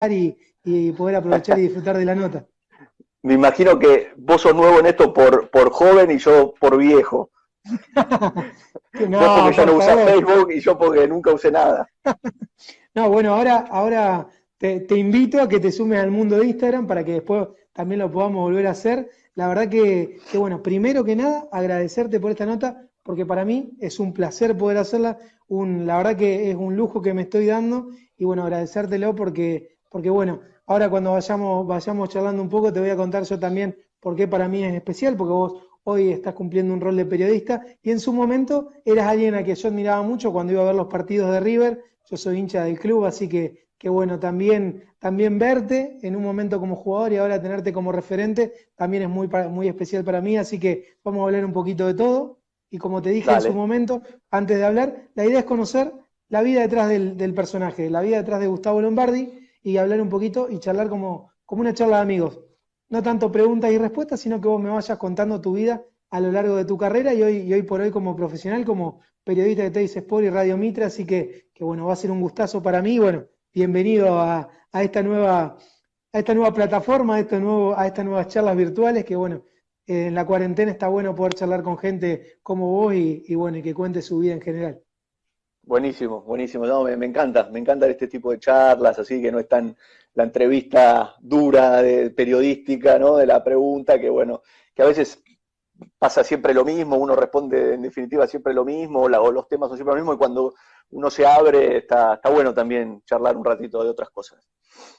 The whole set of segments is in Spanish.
y poder aprovechar y disfrutar de la nota. Me imagino que vos sos nuevo en esto por joven y yo por viejo. Que Vos porque no, ya por no usás favor. Facebook y yo porque nunca usé nada. No, bueno, ahora te invito a que te sumes al mundo de Instagram para que después también lo podamos volver a hacer. La verdad que bueno, primero que nada, agradecerte por esta nota, porque para mí es un placer poder hacerla. La verdad que es un lujo que me estoy dando y bueno, agradecértelo porque bueno, ahora cuando vayamos charlando un poco, te voy a contar yo también por qué para mí es especial, porque vos hoy estás cumpliendo un rol de periodista y en su momento eras alguien a quien yo admiraba mucho cuando iba a ver los partidos de River. Yo soy hincha del club, así que bueno, también verte en un momento como jugador y ahora tenerte como referente también es muy especial para mí, así que vamos a hablar un poquito de todo. Y como te dije en su Dale, momento, antes de hablar, la idea es conocer la vida detrás del personaje, la vida detrás de Gustavo Lombardi y hablar un poquito y charlar como una charla de amigos. No tanto preguntas y respuestas, sino que vos me vayas contando tu vida a lo largo de tu carrera y hoy por hoy como profesional, como periodista de Teis Sport y Radio Mitra, así que bueno, va a ser un gustazo para mí. Bueno, bienvenido a esta nueva plataforma, a estas nuevas charlas virtuales, que bueno, en la cuarentena está bueno poder charlar con gente como vos y bueno, y que cuente su vida en general. buenísimo, buenísimo. No, me encanta este tipo de charlas, así que no es tan la entrevista dura de periodística, ¿no? De la pregunta, que bueno, que a veces pasa siempre lo mismo, uno responde en definitiva siempre lo mismo, o los temas son siempre lo mismo, y cuando uno se abre, está bueno también charlar un ratito de otras cosas.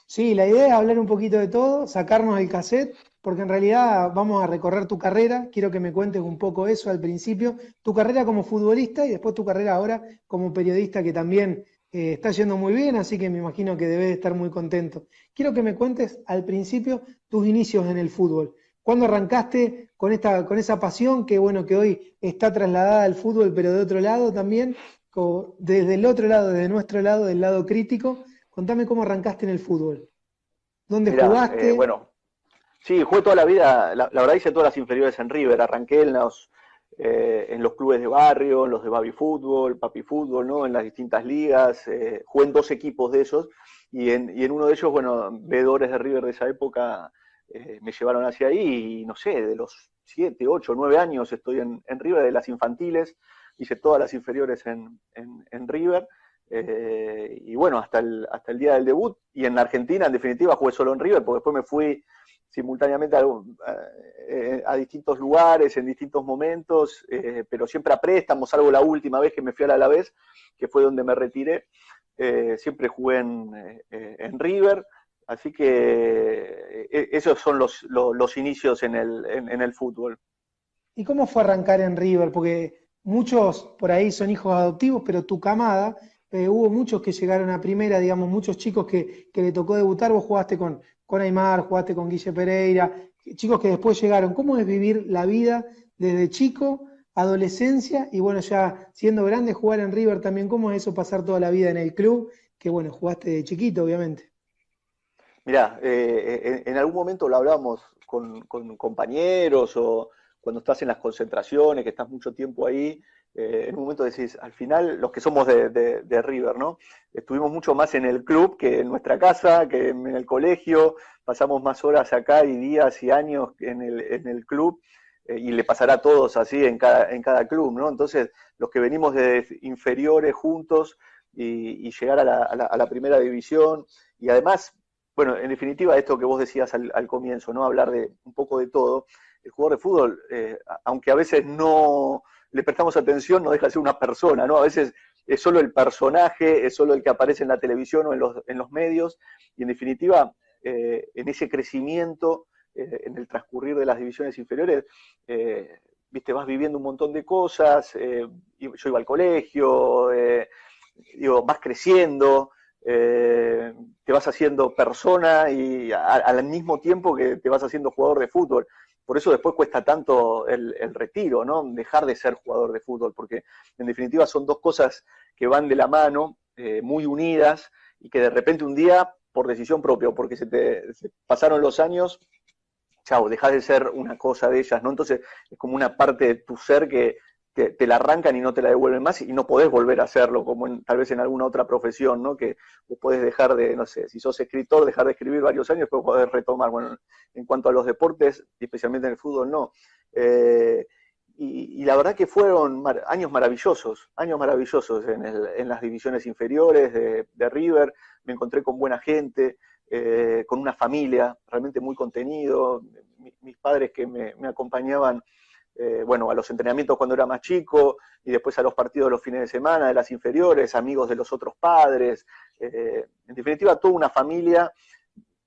Sí, la idea es hablar un poquito de todo, sacarnos el cassette, porque en realidad vamos a recorrer tu carrera. Quiero que me cuentes un poco eso al principio, tu carrera como futbolista y después tu carrera ahora como periodista, que también está yendo muy bien, así que me imagino que debes estar muy contento. Quiero que me cuentes al principio tus inicios en el fútbol. ¿Cuándo arrancaste con esa pasión que bueno, que hoy está trasladada al fútbol, pero de otro lado también, desde el otro lado, desde nuestro lado, del lado crítico? Contame cómo arrancaste en el fútbol. ¿Dónde Mirá, jugaste? bueno, sí, jugué toda la vida, la verdad hice todas las inferiores en River, arranqué en los clubes de barrio, en los de Baby Fútbol, Papi Fútbol, ¿no? En las distintas ligas, jugué en dos equipos de esos y en uno de ellos, bueno, veedores de River de esa época me llevaron hacia ahí y no sé, de los 7, 8, 9 años estoy en River, de las infantiles, hice todas las inferiores en River. Y bueno, hasta el día del debut. Y en Argentina, en definitiva, jugué solo en River, porque después me fui simultáneamente a distintos lugares, en distintos momentos, pero siempre a préstamos, salvo la última vez que me fui al Alavés, que fue donde me retiré. Siempre jugué en River. Así que esos son los inicios en el fútbol. ¿Y cómo fue arrancar en River? Porque muchos por ahí son hijos adoptivos, pero tu camada, hubo muchos que llegaron a primera, digamos, muchos chicos que le tocó debutar. Vos jugaste con Aymar, jugaste con Guille Pereira, chicos que después llegaron. ¿Cómo es vivir la vida desde chico, adolescencia y bueno, ya siendo grande, jugar en River también? ¿Cómo es eso, pasar toda la vida en el club? Que bueno, jugaste de chiquito, obviamente. Mirá, en algún momento lo hablamos con compañeros o cuando estás en las concentraciones, que estás mucho tiempo ahí, en un momento decís, al final, los que somos de River, ¿no? Estuvimos mucho más en el club que en nuestra casa, que en el colegio, pasamos más horas acá y días y años en el club, y le pasará a todos así en cada club, ¿no? Entonces, los que venimos de inferiores juntos y llegar a la primera división, y además bueno, en definitiva, esto que vos decías al comienzo, ¿no? Hablar de un poco de todo. El jugador de fútbol, aunque a veces no le prestamos atención, no deja de ser una persona, ¿no? A veces es solo el personaje, es solo el que aparece en la televisión o en los medios, y en definitiva, en ese crecimiento, en el transcurrir de las divisiones inferiores, viste, vas viviendo un montón de cosas, yo iba al colegio, digo, vas creciendo, te vas haciendo persona y al mismo tiempo que te vas haciendo jugador de fútbol. Por eso después cuesta tanto el retiro, ¿no? Dejar de ser jugador de fútbol, porque en definitiva son dos cosas que van de la mano, muy unidas, y que de repente un día, por decisión propia, o porque se pasaron los años, chao, dejás de ser una cosa de ellas, ¿no? Entonces es como una parte de tu ser que te la arrancan y no te la devuelven más y no podés volver a hacerlo, como tal vez en alguna otra profesión, ¿no? Que vos podés dejar de, no sé, si sos escritor, dejar de escribir varios años, después podés retomar. Bueno, en cuanto a los deportes, y especialmente en el fútbol, no. Y la verdad que fueron años maravillosos en las divisiones inferiores de River. Me encontré con buena gente, con una familia realmente muy contenido. Mis padres que me acompañaban, bueno, a los entrenamientos cuando era más chico y después a los partidos de los fines de semana, de las inferiores, amigos de los otros padres. En definitiva, toda una familia.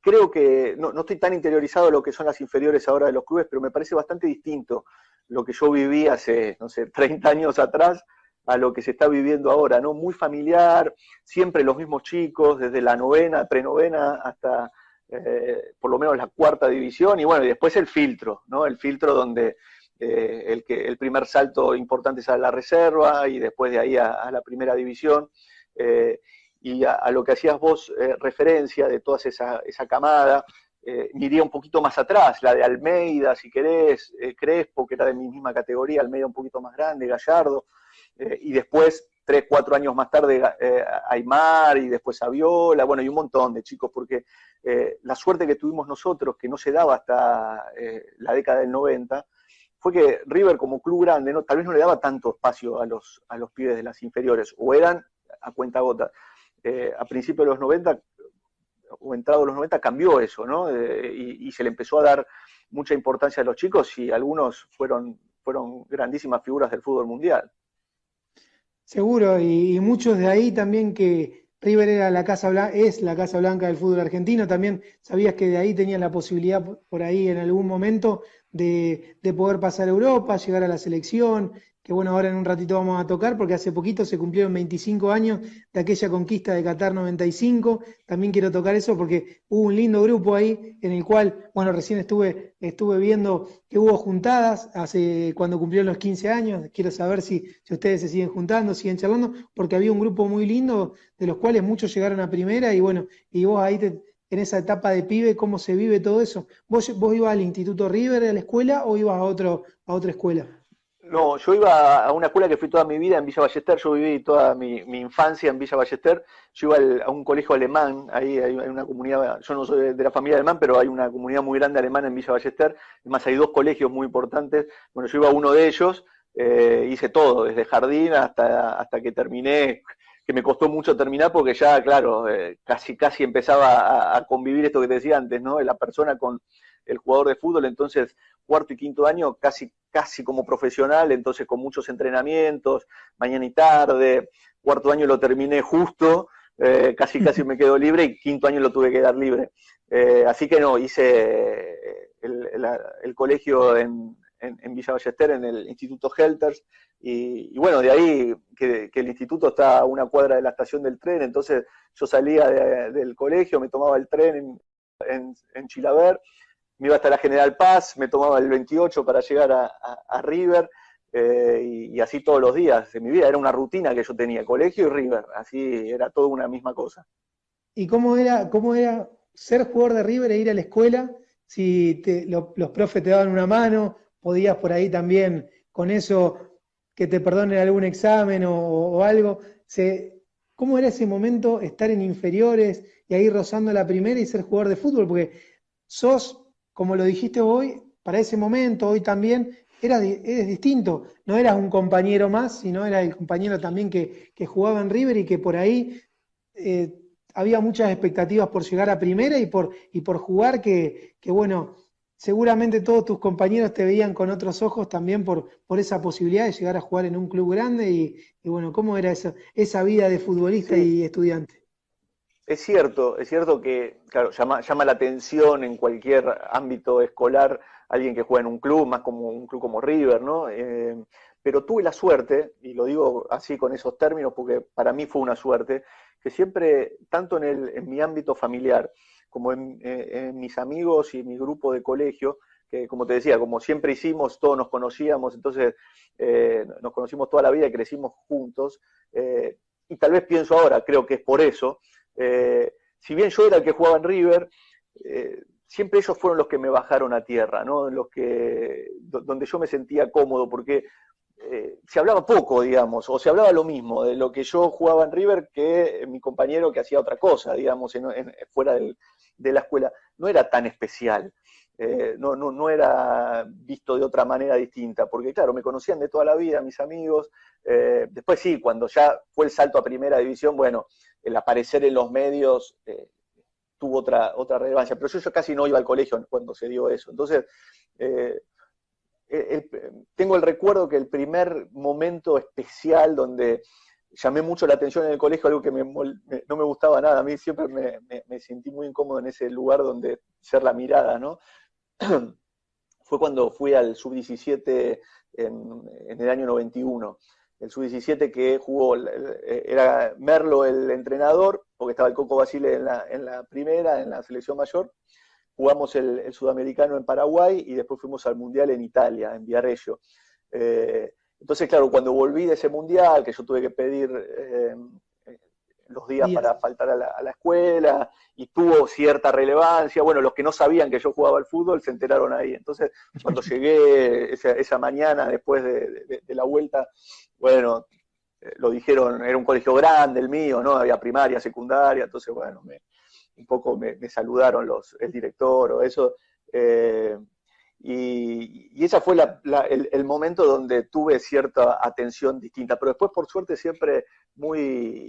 Creo que no estoy tan interiorizado en lo que son las inferiores ahora de los clubes, pero me parece bastante distinto lo que yo viví hace, no sé, 30 años atrás a lo que se está viviendo ahora, ¿no? Muy familiar, siempre los mismos chicos, desde la novena, prenovena, hasta por lo menos la cuarta división, y bueno, y después el filtro, ¿no? El filtro donde el primer salto importante es a la reserva, y después de ahí a la primera división. Y a lo que hacías vos referencia de toda esa camada, me iría un poquito más atrás, la de Almeida, si querés, Crespo, que era de mi misma categoría, Almeida un poquito más grande, Gallardo, y después, 3, 4 años más tarde, Aymar, y después Aviola, bueno, y un montón de chicos, porque la suerte que tuvimos nosotros, que no se daba hasta la década del 90, fue que River como club grande, ¿no? Tal vez no le daba tanto espacio a los pibes de las inferiores, o eran a cuentagotas. A principios de los 90 o entrados los 90 cambió eso, ¿no? Y se le empezó a dar mucha importancia a los chicos, y algunos fueron grandísimas figuras del fútbol mundial. Seguro, y muchos de ahí también que River era la Casa Blanca, es la Casa Blanca del fútbol argentino, también sabías que de ahí tenías la posibilidad por ahí en algún momento de poder pasar a Europa, llegar a la selección, que bueno, ahora en un ratito vamos a tocar, porque hace poquito se cumplieron 25 años de aquella conquista de Qatar 95. También quiero tocar eso porque hubo un lindo grupo ahí en el cual, bueno, recién estuve viendo que hubo juntadas hace cuando cumplieron los 15 años. Quiero saber si ustedes se siguen juntando, siguen charlando, porque había un grupo muy lindo de los cuales muchos llegaron a primera y bueno, y vos ahí en esa etapa de pibe, ¿cómo se vive todo eso? ¿Vos ibas al Instituto River, a la escuela, o ibas a otra escuela? No, yo iba a una escuela que fui toda mi vida en Villa Ballester. Yo viví toda mi infancia en Villa Ballester. Yo iba a un colegio alemán, ahí hay una comunidad, yo no soy de la familia alemán, pero hay una comunidad muy grande alemana en Villa Ballester. Además hay 2 colegios muy importantes. Bueno, yo iba a uno de ellos, hice todo, desde jardín hasta que terminé, que me costó mucho terminar porque ya, claro, casi empezaba a convivir esto que te decía antes, ¿no? La persona con el jugador de fútbol. Entonces cuarto y quinto año casi como profesional, entonces con muchos entrenamientos, mañana y tarde. Cuarto año lo terminé justo, casi me quedo libre, y quinto año lo tuve que dar libre. Así que no, hice el colegio en Villa Ballester, en el Instituto Helters, y bueno, de ahí que el instituto está a una cuadra de la estación del tren. Entonces yo salía del colegio, me tomaba el tren en Chilaver, me iba hasta la General Paz, me tomaba el 28 para llegar a River, y así todos los días de mi vida. Era una rutina que yo tenía, colegio y River, así era todo una misma cosa. ¿Y cómo era ser jugador de River e ir a la escuela? Si los profes te daban una mano, podías por ahí también con eso que te perdonen algún examen o algo. ¿Cómo era ese momento estar en inferiores y ahí rozando la primera y ser jugador de fútbol? Porque sos, como lo dijiste hoy, para ese momento, hoy también, eres distinto. No eras un compañero más, sino era el compañero también que jugaba en River y que por ahí eh, había muchas expectativas por llegar a primera y por jugar que, bueno, seguramente todos tus compañeros te veían con otros ojos también por esa posibilidad de llegar a jugar en un club grande y bueno, ¿cómo era esa vida de futbolista Sí, y estudiante? es cierto que, claro, llama la atención en cualquier ámbito escolar alguien que juega en un club, más como un club como River, ¿no? Pero tuve la suerte, y lo digo así con esos términos porque para mí fue una suerte, que siempre, tanto en mi ámbito familiar como en mis amigos y mi grupo de colegio, que como te decía, como siempre hicimos, todos nos conocíamos, entonces nos conocimos toda la vida y crecimos juntos, y tal vez pienso ahora, creo que es por eso. Si bien yo era el que jugaba en River, siempre ellos fueron los que me bajaron a tierra, ¿no? Donde yo me sentía cómodo, porque se hablaba poco, digamos, o se hablaba lo mismo de lo que yo jugaba en River que mi compañero que hacía otra cosa, digamos, fuera de la escuela. No era tan especial. No era visto de otra manera distinta, porque claro, me conocían de toda la vida, mis amigos. Después sí, cuando ya fue el salto a primera división, bueno, el aparecer en los medios tuvo otra relevancia, pero yo casi no iba al colegio cuando se dio eso. Entonces, eh, tengo el recuerdo que el primer momento especial donde llamé mucho la atención en el colegio, algo que no me gustaba nada, a mí siempre me sentí muy incómodo en ese lugar donde ser la mirada, ¿no? Fue cuando fui al Sub-17 en el año 91. El Sub-17 que jugó, era Merlo el entrenador, porque estaba el Coco Basile en la primera, en la selección mayor. Jugamos el sudamericano en Paraguay y después fuimos al mundial en Italia, en Viareggio. Entonces, claro, cuando volví de ese mundial, que yo tuve que pedir los días para faltar a la escuela, y tuvo cierta relevancia. Bueno, los que no sabían que yo jugaba al fútbol se enteraron ahí. Entonces, cuando llegué esa mañana después de la vuelta, bueno, lo dijeron, era un colegio grande el mío, ¿no? Había primaria, secundaria, entonces, bueno, un poco me saludaron el director o eso. Y ese fue el momento donde tuve cierta atención distinta, pero después por suerte siempre muy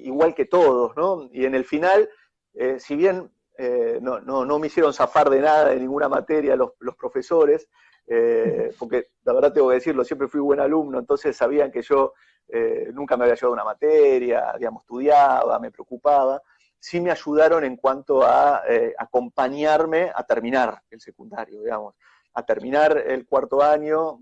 igual que todos, ¿no? Y en el final, si bien no me hicieron zafar de nada, de ninguna materia los profesores, porque la verdad tengo que decirlo, siempre fui buen alumno, entonces sabían que yo nunca me había llevado una materia, digamos, estudiaba, me preocupaba. Sí me ayudaron en cuanto a acompañarme a terminar el secundario, digamos, a terminar el cuarto año.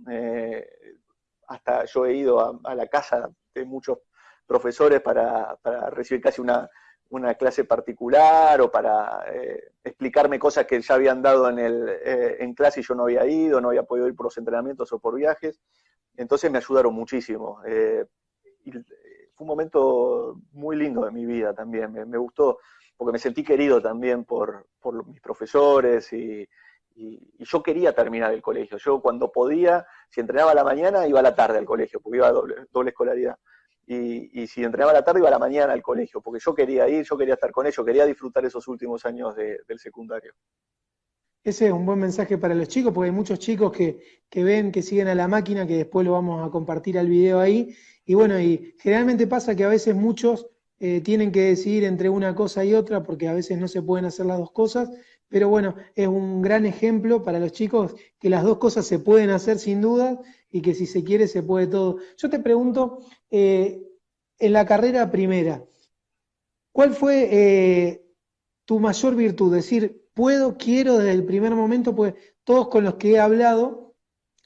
Hasta yo he ido a la casa de muchos profesores para recibir casi una clase particular o para explicarme cosas que ya habían dado en clase y yo no había ido, no había podido ir por los entrenamientos o por viajes. Entonces me ayudaron muchísimo. Y fue un momento muy lindo de mi vida también. Me gustó porque me sentí querido también por mis profesores y yo quería terminar el colegio. Yo cuando podía, si entrenaba a la mañana, iba a la tarde al colegio, porque iba a doble escolaridad. Y si entrenaba a la tarde, iba a la mañana al colegio, porque yo quería ir, yo quería estar con ellos, quería disfrutar esos últimos años del secundario. Ese es un buen mensaje para los chicos, porque hay muchos chicos que ven, que siguen a la máquina, que después lo vamos a compartir al video ahí. Y bueno, y generalmente pasa que a veces muchos tienen que decidir entre una cosa y otra, porque a veces no se pueden hacer las dos cosas. Pero bueno, es un gran ejemplo para los chicos que las dos cosas se pueden hacer sin duda y que si se quiere se puede todo. Yo te pregunto, en la carrera primera, ¿cuál fue tu mayor virtud? Decir, puedo, quiero desde el primer momento, pues todos con los que he hablado,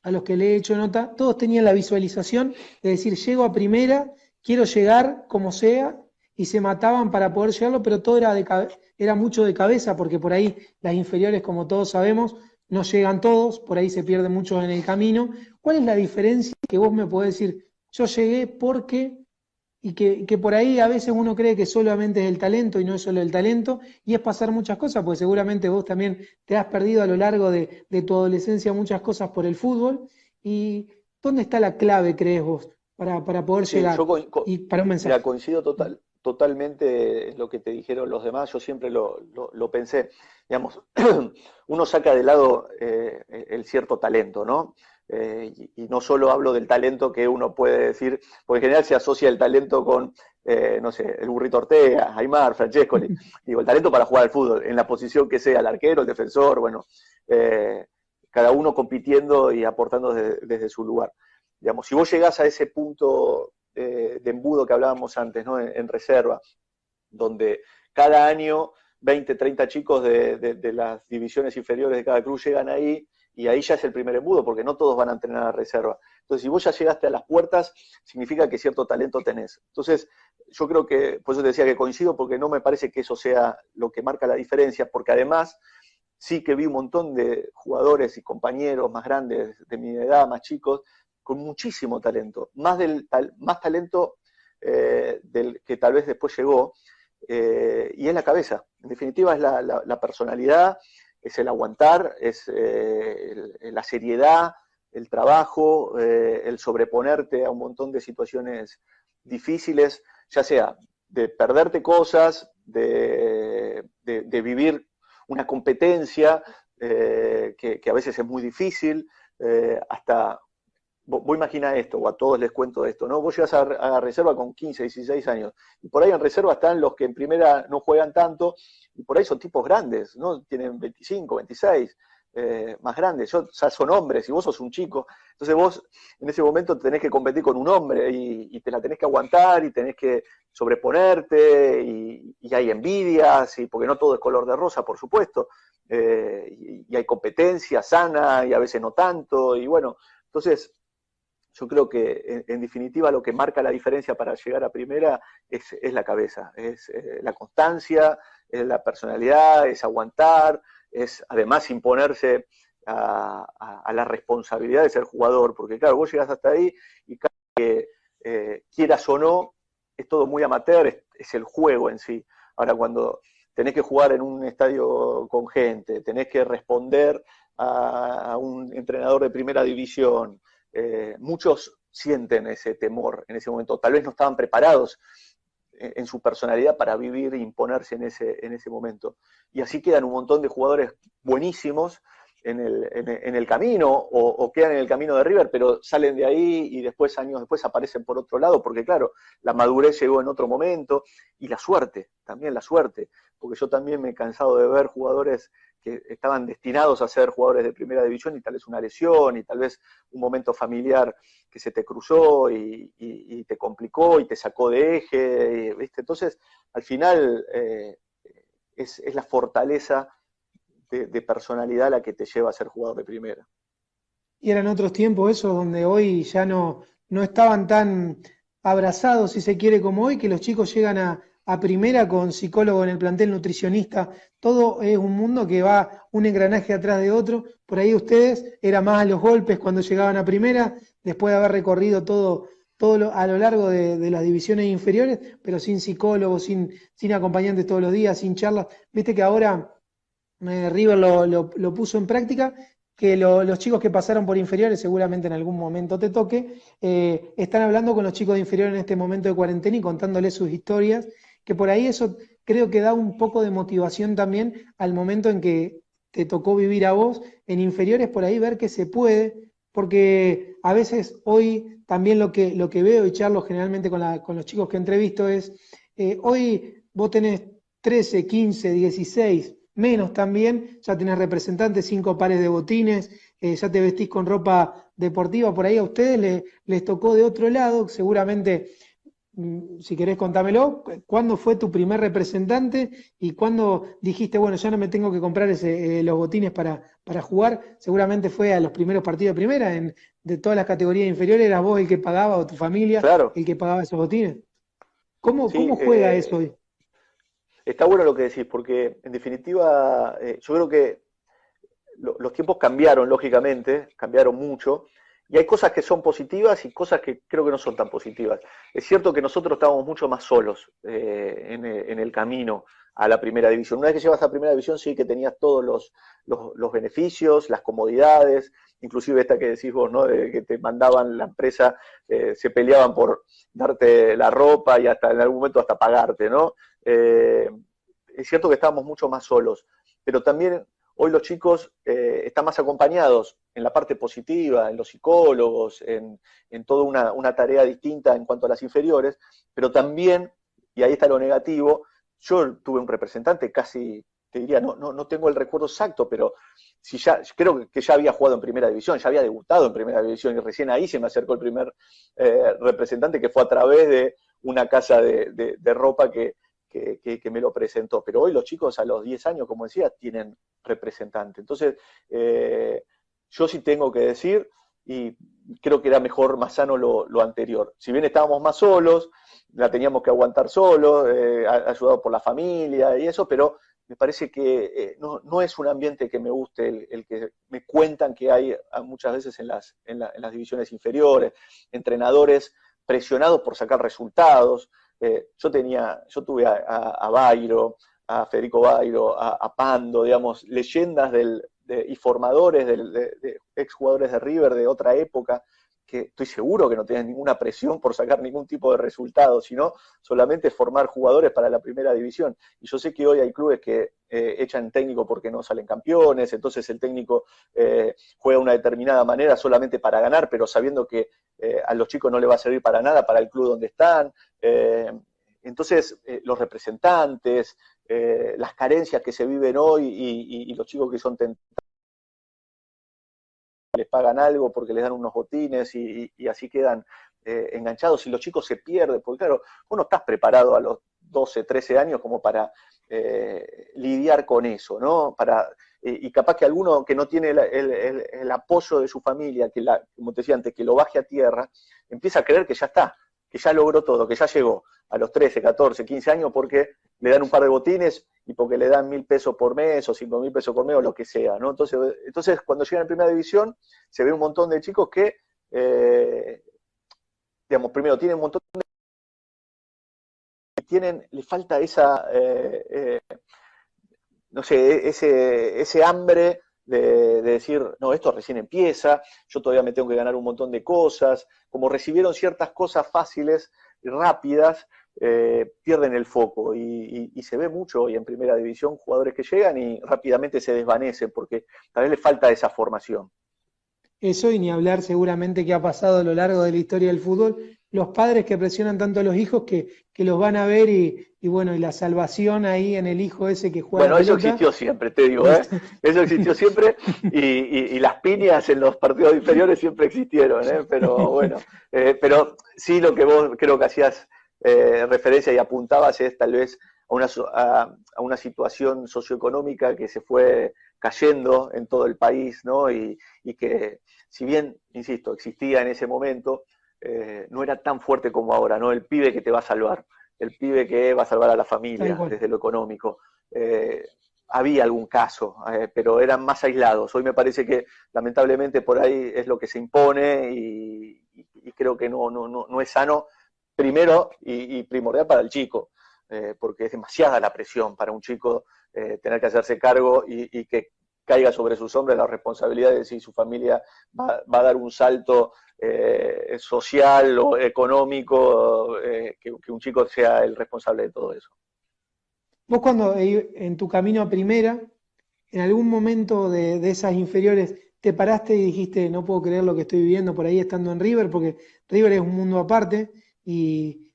a los que le he hecho nota, todos tenían la visualización de decir, llego a primera, quiero llegar como sea, y se mataban para poder llegarlo, pero todo era mucho de cabeza, porque por ahí las inferiores, como todos sabemos, no llegan todos, por ahí se pierden muchos en el camino. ¿Cuál es la diferencia que vos me podés decir? Yo llegué porque y que por ahí a veces uno cree que solamente es el talento y no es solo el talento, y es pasar muchas cosas, porque seguramente vos también te has perdido a lo largo de tu adolescencia muchas cosas por el fútbol. ¿Y dónde está la clave, crees vos, para poder Sí, llegar? Y para un mira, mensaje. coincido totalmente en lo que te dijeron los demás, yo siempre lo pensé. Digamos, uno saca de lado el cierto talento, ¿no? Y no solo hablo del talento que uno puede decir, porque en general se asocia el talento con, no sé, el Burrito Ortega, Aymar, Francescoli. Digo, el talento para jugar al fútbol, en la posición que sea, el arquero, el defensor, bueno, eh, cada uno compitiendo y aportando desde su lugar. Digamos, si vos llegás a ese punto de embudo que hablábamos antes, ¿no? En reserva, donde cada año 20, 30 chicos de las divisiones inferiores de cada club llegan ahí, y ahí ya es el primer embudo, porque no todos van a entrenar a reserva. Entonces, si vos ya llegaste a las puertas, significa que cierto talento tenés. Entonces, yo creo que, por eso te decía que coincido, porque no me parece que eso sea lo que marca la diferencia, porque además sí que vi un montón de jugadores y compañeros más grandes, de mi edad, más chicos, con muchísimo talento, más talento del que tal vez después llegó, y es la cabeza. En definitiva es la personalidad, es el aguantar, es la seriedad, el trabajo, el sobreponerte a un montón de situaciones difíciles, ya sea de perderte cosas, de vivir una competencia que a veces es muy difícil, hasta, vos imaginás esto, o a todos les cuento esto, ¿no? Vos llegas a reserva con 15, 16 años, y por ahí en reserva están los que en primera no juegan tanto, y por ahí son tipos grandes, ¿no? Tienen 25, 26, más grandes, ya son hombres, y vos sos un chico, entonces vos en ese momento tenés que competir con un hombre, y te la tenés que aguantar, y tenés que sobreponerte, y hay envidias, y porque no todo es color de rosa, por supuesto, y hay competencia sana, y a veces no tanto, y bueno, entonces yo creo que en definitiva lo que marca la diferencia para llegar a primera es la cabeza, es la constancia, es la personalidad, es aguantar, es además imponerse a la responsabilidad de ser jugador, porque claro, vos llegás hasta ahí y que quieras o no, es todo muy amateur, es el juego en sí. Ahora cuando tenés que jugar en un estadio con gente, tenés que responder a un entrenador de primera división, muchos sienten ese temor en ese momento, tal vez no estaban preparados en su personalidad para vivir e imponerse en ese momento. Y así quedan un montón de jugadores buenísimos en el camino, o quedan en el camino de River, pero salen de ahí y después, años después, aparecen por otro lado, porque claro, la madurez llegó en otro momento, y la suerte, también la suerte, porque yo también me he cansado de ver jugadores que estaban destinados a ser jugadores de primera división y tal vez una lesión y tal vez un momento familiar que se te cruzó y te complicó y te sacó de eje, ¿viste? Entonces, al final es la fortaleza de personalidad la que te lleva a ser jugador de primera. Y eran otros tiempos esos donde hoy ya no estaban tan abrazados, si se quiere, como hoy, que los chicos llegan a primera con psicólogo en el plantel, nutricionista. Todo es un mundo que va un engranaje atrás de otro. Por ahí ustedes era más a los golpes cuando llegaban a primera, después de haber recorrido a lo largo de las divisiones inferiores, pero sin psicólogos, sin acompañantes todos los días, sin charlas. Viste que ahora River lo puso en práctica, que los chicos que pasaron por inferiores, seguramente en algún momento te toque, están hablando con los chicos de inferiores en este momento de cuarentena y contándoles sus historias, que por ahí eso creo que da un poco de motivación también al momento en que te tocó vivir a vos en inferiores, por ahí ver que se puede, porque a veces hoy también lo que veo y charlo generalmente con los chicos que entrevisto es, hoy vos tenés 13, 15, 16 menos también, ya tenés representantes, 5 pares de botines, ya te vestís con ropa deportiva, por ahí a ustedes les tocó de otro lado, seguramente, si querés contámelo, ¿cuándo fue tu primer representante y cuándo dijiste, bueno, ya no me tengo que comprar los botines para jugar? Seguramente fue a los primeros partidos de primera, de todas las categorías inferiores, eras vos el que pagaba o tu familia Claro, el que pagaba esos botines. ¿Cómo sí, juega eso hoy? está bueno lo que decís, porque en definitiva yo creo que los tiempos cambiaron, lógicamente, cambiaron mucho, y hay cosas que son positivas y cosas que creo que no son tan positivas. Es cierto que nosotros estábamos mucho más solos en el camino a la primera división. Una vez que llegas a primera división, sí que tenías todos los beneficios, las comodidades, inclusive esta que decís vos, ¿no? De que te mandaban la empresa, se peleaban por darte la ropa y hasta en algún momento hasta pagarte, ¿no? Es cierto que estábamos mucho más solos, pero también hoy los chicos están más acompañados en la parte positiva, en los psicólogos, en toda una tarea distinta en cuanto a las inferiores, pero también, y ahí está lo negativo, yo tuve un representante casi, te diría, no tengo el recuerdo exacto, pero si ya, creo que ya había jugado en primera división, ya había debutado en primera división, y recién ahí se me acercó el primer representante, que fue a través de una casa de ropa que me lo presentó. Pero hoy los chicos a los 10 años, como decía, tienen representante. Entonces, yo sí tengo que decir, y creo que era mejor, más sano lo anterior. Si bien estábamos más solos, la teníamos que aguantar solos, ayudado por la familia y eso, pero me parece que no es un ambiente que me guste el que me cuentan que hay muchas veces en las divisiones inferiores, entrenadores presionados por sacar resultados. Yo tuve a Bairo, a Federico Bairo, a Pando, digamos, leyendas y formadores de exjugadores de River de otra época, que estoy seguro que no tienen ninguna presión por sacar ningún tipo de resultado, sino solamente formar jugadores para la primera división. Y yo sé que hoy hay clubes que echan técnico porque no salen campeones, entonces el técnico juega de una determinada manera solamente para ganar, pero sabiendo que a los chicos no le va a servir para nada para el club donde están. Entonces, los representantes, las carencias que se viven hoy y los chicos que son tentados les pagan algo porque les dan unos botines y así quedan enganchados y los chicos se pierden, porque claro, vos no estás preparado a los 12, 13 años como para lidiar con eso, ¿no? Y capaz que alguno que no tiene el apoyo de su familia, como te decía antes, que lo baje a tierra, empieza a creer que ya está, que ya logró todo, que ya llegó a los 13, 14, 15 años porque le dan un par de botines y porque le dan 1.000 pesos por mes o 5.000 pesos por mes o lo que sea, ¿no? Entonces cuando llegan a primera división, se ve un montón de chicos que, digamos, primero tienen un montón de... les falta esa, no sé, ese hambre de decir, no, esto recién empieza, yo todavía me tengo que ganar un montón de cosas, como recibieron ciertas cosas fáciles y rápidas, pierden el foco y se ve mucho hoy en primera división jugadores que llegan y rápidamente se desvanecen porque tal vez les falta esa formación. Eso y ni hablar seguramente que ha pasado a lo largo de la historia del fútbol, los padres que presionan tanto a los hijos que los van a ver y bueno, y la salvación ahí en el hijo ese que juega Bueno, la eso pelota. existió siempre, te digo, ¿eh? Eso existió siempre y las piñas en los partidos inferiores siempre existieron, ¿eh? Pero bueno, pero sí lo que vos creo que hacías referencia y apuntabas es tal vez a una situación socioeconómica que se fue cayendo en todo el país, ¿no? Y que si bien, insisto, existía en ese momento, no era tan fuerte como ahora, ¿no? El pibe que te va a salvar, el pibe que va a salvar a la Tal familia cual. desde lo económico. Eh, Había algún caso, pero eran más aislados. Hoy me parece que lamentablemente por ahí es lo que se impone y creo que no es sano, primero y primordial para el chico, porque es demasiada la presión para un chico tener que hacerse cargo y que caiga sobre sus hombros la responsabilidad de si su familia va a dar un salto social o económico, que un chico sea el responsable de todo eso. Vos cuando en tu camino a primera, en algún momento de esas inferiores, te paraste y dijiste, no puedo creer lo que estoy viviendo por ahí estando en River, porque River es un mundo aparte y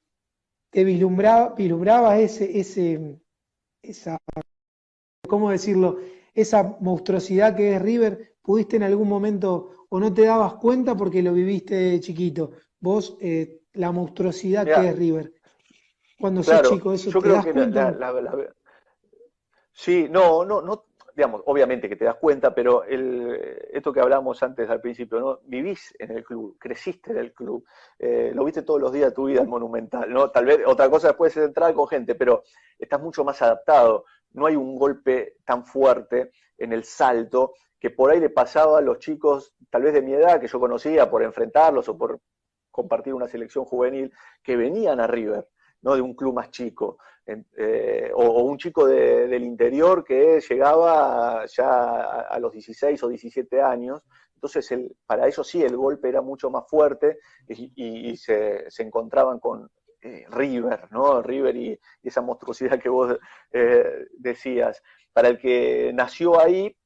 te vislumbrabas esa, ¿cómo decirlo? Esa monstruosidad que es River, ¿pudiste en algún momento o no te dabas cuenta porque lo viviste de chiquito? Vos, la monstruosidad que Mira, es River. Cuando sos claro, chico, ¿eso yo te creo das que cuenta o no? sí, no, digamos, obviamente que te das cuenta, pero esto que hablamos antes al principio, ¿no? Vivís en el club, creciste en el club, lo viste todos los días de tu vida en Monumental, ¿no? Tal vez otra cosa después es entrar con gente, pero estás mucho más adaptado, no hay un golpe tan fuerte en el salto que por ahí le pasaba a los chicos, tal vez de mi edad, que yo conocía por enfrentarlos o por compartir una selección juvenil, que venían a River, ¿no? De un club más chico o un chico del interior que llegaba ya a los 16 o 17 años. Entonces, para ellos sí, el golpe era mucho más fuerte y se encontraban con River, ¿no? River y esa monstruosidad que vos decías. Para el que nació ahí,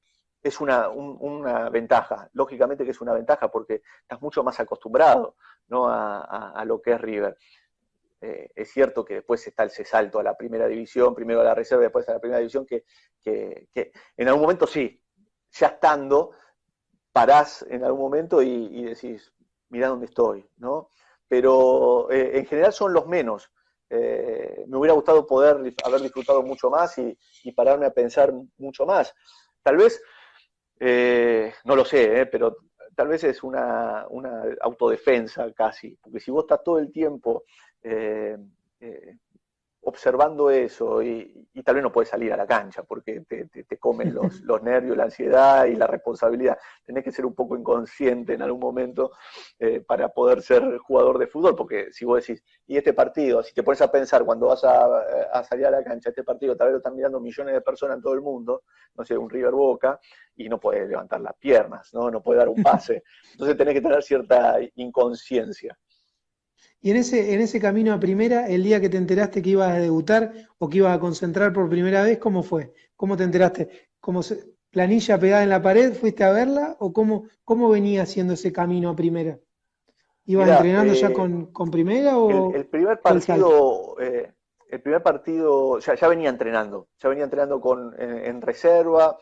es una ventaja, lógicamente que es una ventaja porque estás mucho más acostumbrado, ¿no? a lo que es River. Es cierto que después está ese salto a la primera división, primero a la reserva, después a la primera división, que en algún momento sí, ya estando, parás en algún momento y decís, mirá dónde estoy, ¿no? Pero en general son los menos. Me hubiera gustado poder haber disfrutado mucho más y pararme a pensar mucho más. Tal vez, no lo sé, pero tal vez es una autodefensa casi, porque si vos estás todo el tiempo eh, eh, observando eso y tal vez no puedes salir a la cancha porque te comen los nervios, la ansiedad y la responsabilidad. Tenés que ser un poco inconsciente en algún momento para poder ser jugador de fútbol, porque si vos decís, y este partido, si te pones a pensar cuando vas a salir a la cancha, este partido tal vez lo están mirando millones de personas en todo el mundo, no sé, un River Boca, y no puedes levantar las piernas, no puedes dar un pase. Entonces tenés que tener cierta inconsciencia. Y en ese camino a primera, el día que te enteraste que ibas a debutar o que ibas a concentrar por primera vez, ¿cómo fue? ¿Cómo te enteraste? ¿Planilla pegada en la pared, fuiste a verla? ¿O cómo venía haciendo ese camino a primera? ¿Ibas Mira, entrenando ya con primera el primer o el salto? partido, ya venía entrenando en reserva.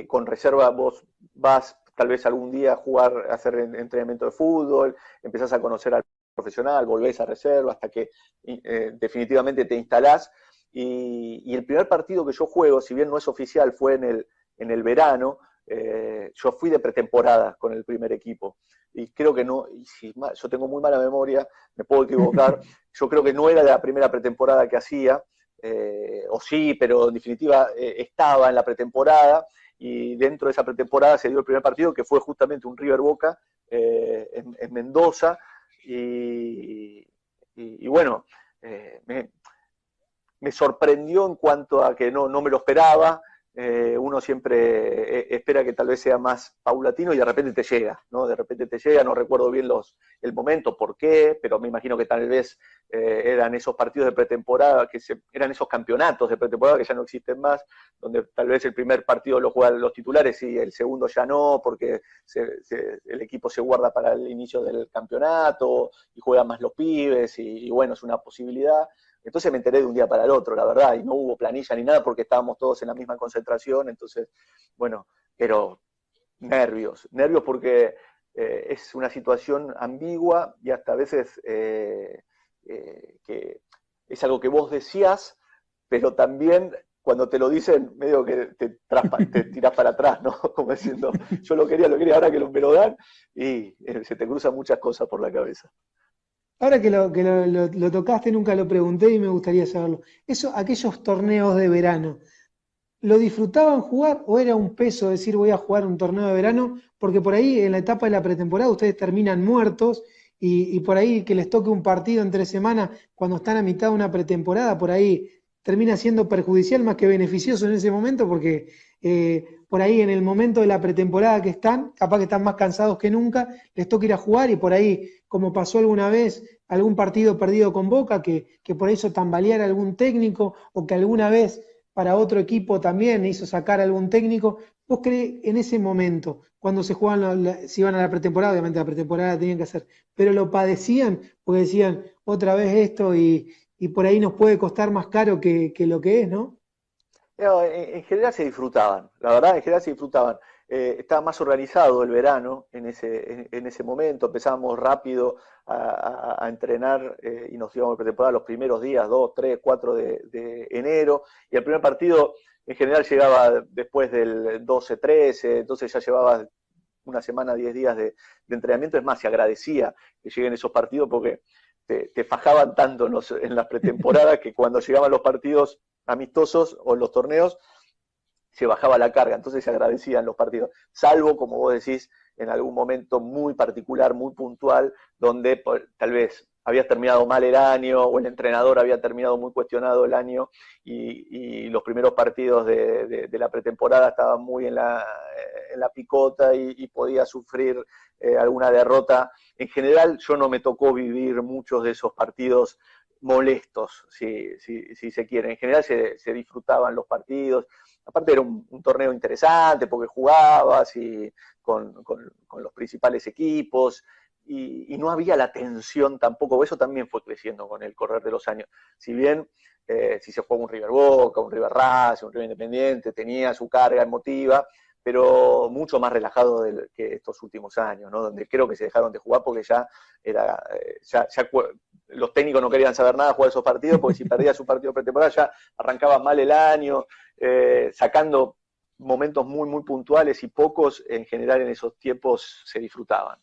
Con reserva vos vas tal vez algún día a jugar, a hacer entrenamiento de fútbol, empezás a conocer al profesional, volvés a reserva hasta que definitivamente te instalás. Y el primer partido que yo juego, si bien no es oficial, fue en el verano. Yo fui de pretemporada con el primer equipo. Y creo que no, y si yo tengo muy mala memoria, me puedo equivocar, yo creo que no era de la primera pretemporada que hacía, o sí, pero en definitiva estaba en la pretemporada, y dentro de esa pretemporada se dio el primer partido, que fue justamente un River Boca en Mendoza, y bueno, me sorprendió en cuanto a que no me lo esperaba. Uno siempre espera que tal vez sea más paulatino y de repente te llega, ¿no? De repente te llega, no recuerdo bien el momento, por qué, pero me imagino que tal vez eran esos partidos de pretemporada, eran esos campeonatos de pretemporada que ya no existen más, donde tal vez el primer partido lo juegan los titulares y el segundo ya no, porque el equipo se guarda para el inicio del campeonato y juegan más los pibes y bueno, es una posibilidad. Entonces me enteré de un día para el otro, la verdad, y no hubo planilla ni nada porque estábamos todos en la misma concentración, entonces, bueno, pero nervios porque es una situación ambigua y hasta a veces que es algo que vos decías, pero también cuando te lo dicen, medio que te tirás para atrás, ¿no? Como diciendo, yo lo quería, ahora que me lo dan, y se te cruzan muchas cosas por la cabeza. Ahora que lo tocaste, nunca lo pregunté y me gustaría saberlo. Aquellos torneos de verano, ¿lo disfrutaban jugar o era un peso decir voy a jugar un torneo de verano? Porque por ahí en la etapa de la pretemporada ustedes terminan muertos y por ahí que les toque un partido entre semana cuando están a mitad de una pretemporada, por ahí termina siendo perjudicial más que beneficioso en ese momento porque por ahí en el momento de la pretemporada que están, capaz que están más cansados que nunca, les toca ir a jugar y por ahí, como pasó alguna vez, algún partido perdido con Boca, que por eso tambalear a algún técnico o que alguna vez para otro equipo también hizo sacar a algún técnico. ¿Vos crees en ese momento, cuando se jugaban, si iban a la pretemporada, obviamente la pretemporada la tenían que hacer, pero lo padecían porque decían otra vez esto y por ahí nos puede costar más caro que lo que es, ¿no? No, en general se disfrutaban, la verdad, en general se disfrutaban. Estaba más organizado el verano en ese momento, empezábamos rápido a entrenar y nos íbamos a pretemporada los primeros días, 2, 3, 4 de enero, y el primer partido en general llegaba después del 12, 13, entonces ya llevaba una semana, 10 días de entrenamiento. Es más, se agradecía que lleguen esos partidos porque te fajaban tanto en las pretemporadas que cuando llegaban los partidos amistosos o los torneos, se bajaba la carga, entonces se agradecían los partidos, salvo, como vos decís, en algún momento muy particular, muy puntual, donde tal vez habías terminado mal el año o el entrenador había terminado muy cuestionado el año y los primeros partidos de la pretemporada estaban muy en la picota y podía sufrir alguna derrota. En general, yo no me tocó vivir muchos de esos partidos molestos, si se quiere. En general se disfrutaban los partidos. Aparte era un torneo interesante porque jugabas con los principales equipos y no había la tensión tampoco. Eso también fue creciendo con el correr de los años. Si bien si se juega un River Boca, un River Racing, un River Independiente, tenía su carga emotiva, pero mucho más relajado que estos últimos años, ¿no? Donde creo que se dejaron de jugar porque ya era ya los técnicos no querían saber nada de jugar esos partidos, porque si perdía su partido pretemporada ya arrancaba mal el año, sacando momentos muy, muy puntuales y pocos, en general en esos tiempos se disfrutaban.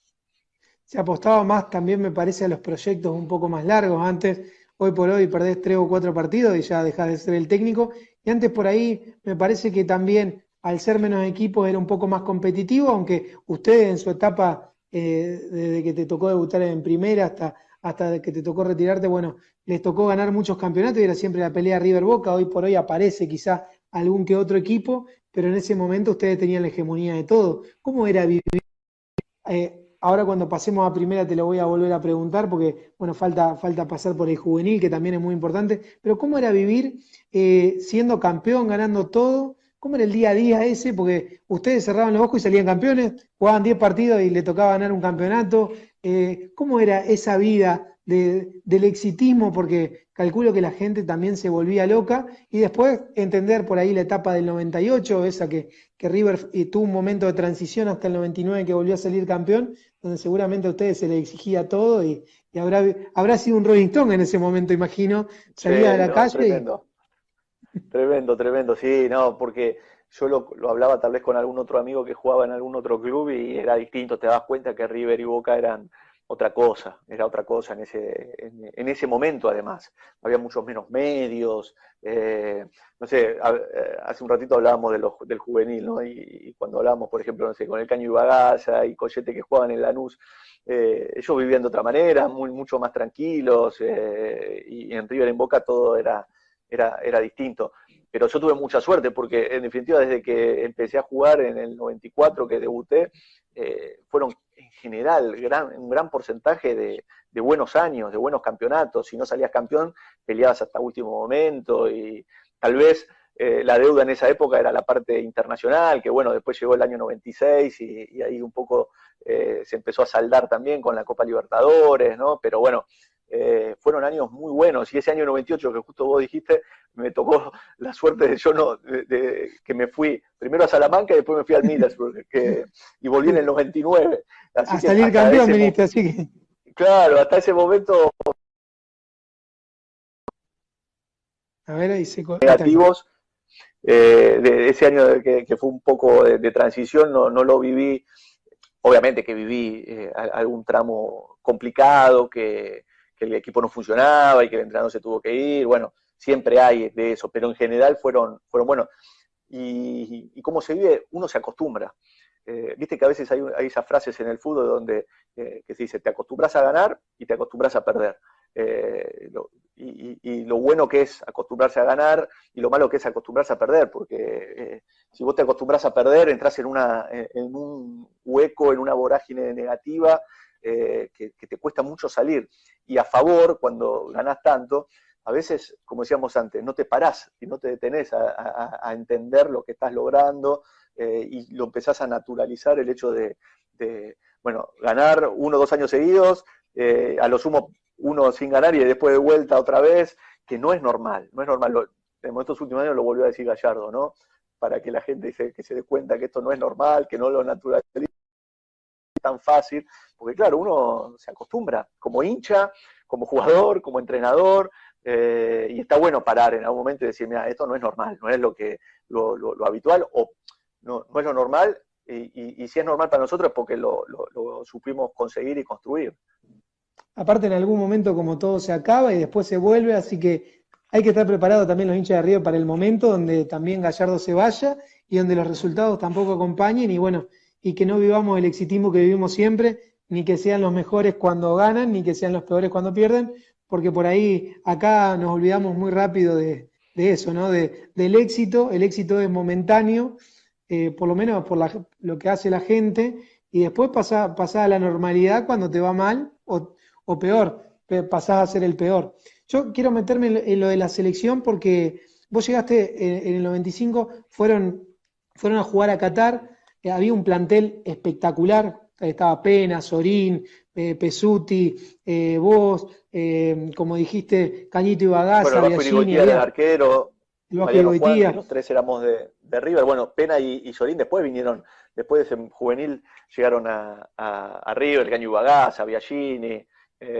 Se apostaba más también, me parece, a los proyectos un poco más largos antes. hoy por hoy perdés 3 o 4 partidos y ya dejás de ser el técnico. Y antes por ahí me parece que también al ser menos equipos era un poco más competitivo, aunque ustedes en su etapa, desde que te tocó debutar en primera hasta que te tocó retirarte, bueno, les tocó ganar muchos campeonatos y era siempre la pelea River-Boca. Hoy por hoy aparece quizá algún que otro equipo, pero en ese momento ustedes tenían la hegemonía de todo. ¿Cómo era vivir? Ahora cuando pasemos a primera te lo voy a volver a preguntar porque, bueno, falta pasar por el juvenil, que también es muy importante, pero ¿cómo era vivir siendo campeón, ganando todo? ¿Cómo era el día a día ese? Porque ustedes cerraban los ojos y salían campeones, jugaban 10 partidos y le tocaba ganar un campeonato. ¿Cómo era esa vida del exitismo? Porque calculo que la gente también se volvía loca y después entender por ahí la etapa del 98, esa que River tuvo un momento de transición hasta el 99 que volvió a salir campeón, donde seguramente a ustedes se les exigía todo y habrá sido un Rolling Stone en ese momento, imagino, salía de Sí, la no, calle y tremendo. Tremendo, tremendo, sí, no, porque yo lo hablaba tal vez con algún otro amigo que jugaba en algún otro club y era distinto, te das cuenta que River y Boca eran otra cosa, era otra cosa en ese momento además. Había muchos menos medios, no sé, hace un ratito hablábamos del juvenil, ¿no? Y cuando hablábamos, por ejemplo, no sé, con el Caño Ibagaza y Coyete que jugaban en Lanús, ellos vivían de otra manera, mucho más tranquilos, y en River en Boca todo era distinto. Pero yo tuve mucha suerte porque, en definitiva, desde que empecé a jugar en el 94, que debuté, fueron en general un gran porcentaje de buenos años, de buenos campeonatos. Si no salías campeón, peleabas hasta último momento y tal vez la deuda en esa época era la parte internacional, que bueno, después llegó el año 96 y ahí un poco se empezó a saldar también con la Copa Libertadores, ¿no? Pero bueno, fueron años muy buenos y ese año 98 que justo vos dijiste, me tocó la suerte de yo no, que me fui primero a Salamanca y después me fui al Middlesbrough y volví en el 99. Así a que salir hasta campeón ese viniste, así que, claro, hasta ese momento a ver, ahí está. negativos, de ese año que fue un poco de transición, no lo viví. Obviamente que viví algún tramo complicado, que el equipo no funcionaba y que el entrenador se tuvo que ir. Bueno, siempre hay de eso, pero en general fueron buenos. Y cómo se vive, uno se acostumbra. Viste que a veces hay esas frases en el fútbol donde que se dice, te acostumbras a ganar y te acostumbras a perder. Y lo bueno que es acostumbrarse a ganar y lo malo que es acostumbrarse a perder, porque si vos te acostumbras a perder, entras en un hueco, en una vorágine negativa que te cuesta mucho salir. Y a favor, cuando ganás tanto, a veces, como decíamos antes, no te parás y no te detenés a entender lo que estás logrando y lo empezás a naturalizar el hecho bueno, ganar 1 o 2 años seguidos, a lo sumo uno sin ganar y después de vuelta otra vez, que no es normal, no es normal. En estos últimos años lo volvió a decir Gallardo, ¿no? Para que la gente que se dé cuenta que esto no es normal, que no lo naturaliza tan fácil, porque claro, uno se acostumbra como hincha, como jugador, como entrenador, y está bueno parar en algún momento y decir, mira, esto no es normal, no es lo habitual, o no es lo normal, y si es normal para nosotros es porque lo supimos conseguir y construir. Aparte, en algún momento, como todo se acaba y después se vuelve, así que hay que estar preparado también los hinchas de River para el momento donde también Gallardo se vaya y donde los resultados tampoco acompañen y bueno, y que no vivamos el exitismo que vivimos siempre, ni que sean los mejores cuando ganan, ni que sean los peores cuando pierden, porque por ahí acá nos olvidamos muy rápido de eso, ¿no? Del éxito. El éxito es momentáneo, por lo menos por lo que hace la gente, y después pasa a la normalidad cuando te va mal o peor, pasás a ser el peor. Yo quiero meterme en lo de la selección porque vos llegaste en el 95, fueron a jugar a Qatar, había un plantel espectacular, estaba Pena, Sorín, Pesuti, vos, como dijiste, Cañito y Bueno, el Bagaza, Vasco Biagini, Irigoyen era el había arquero, el Vasco Mariano Juan, que Goitía. los tres éramos de River. Bueno, Pena y Sorín después vinieron, después de ese juvenil llegaron a River, el Caño Ibagaza, Biagini,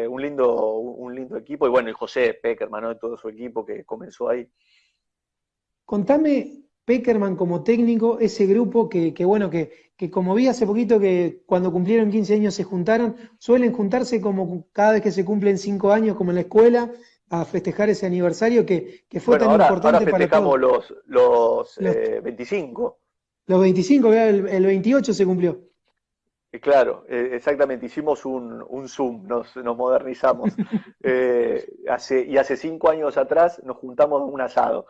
un lindo equipo, y bueno, y José Peckerman, ¿no? Todo su equipo que comenzó ahí. Contame, Peckerman como técnico, ese grupo bueno, que como vi hace poquito que cuando cumplieron 15 años se juntaron, suelen juntarse como cada vez que se cumplen 5 años, como en la escuela, a festejar ese aniversario que fue Bueno, tan ahora importante para festejamos todos. los Los, 25. los 25, el 28 se cumplió. Claro, exactamente, hicimos un Zoom, nos modernizamos. Y hace 5 años atrás nos juntamos en un asado.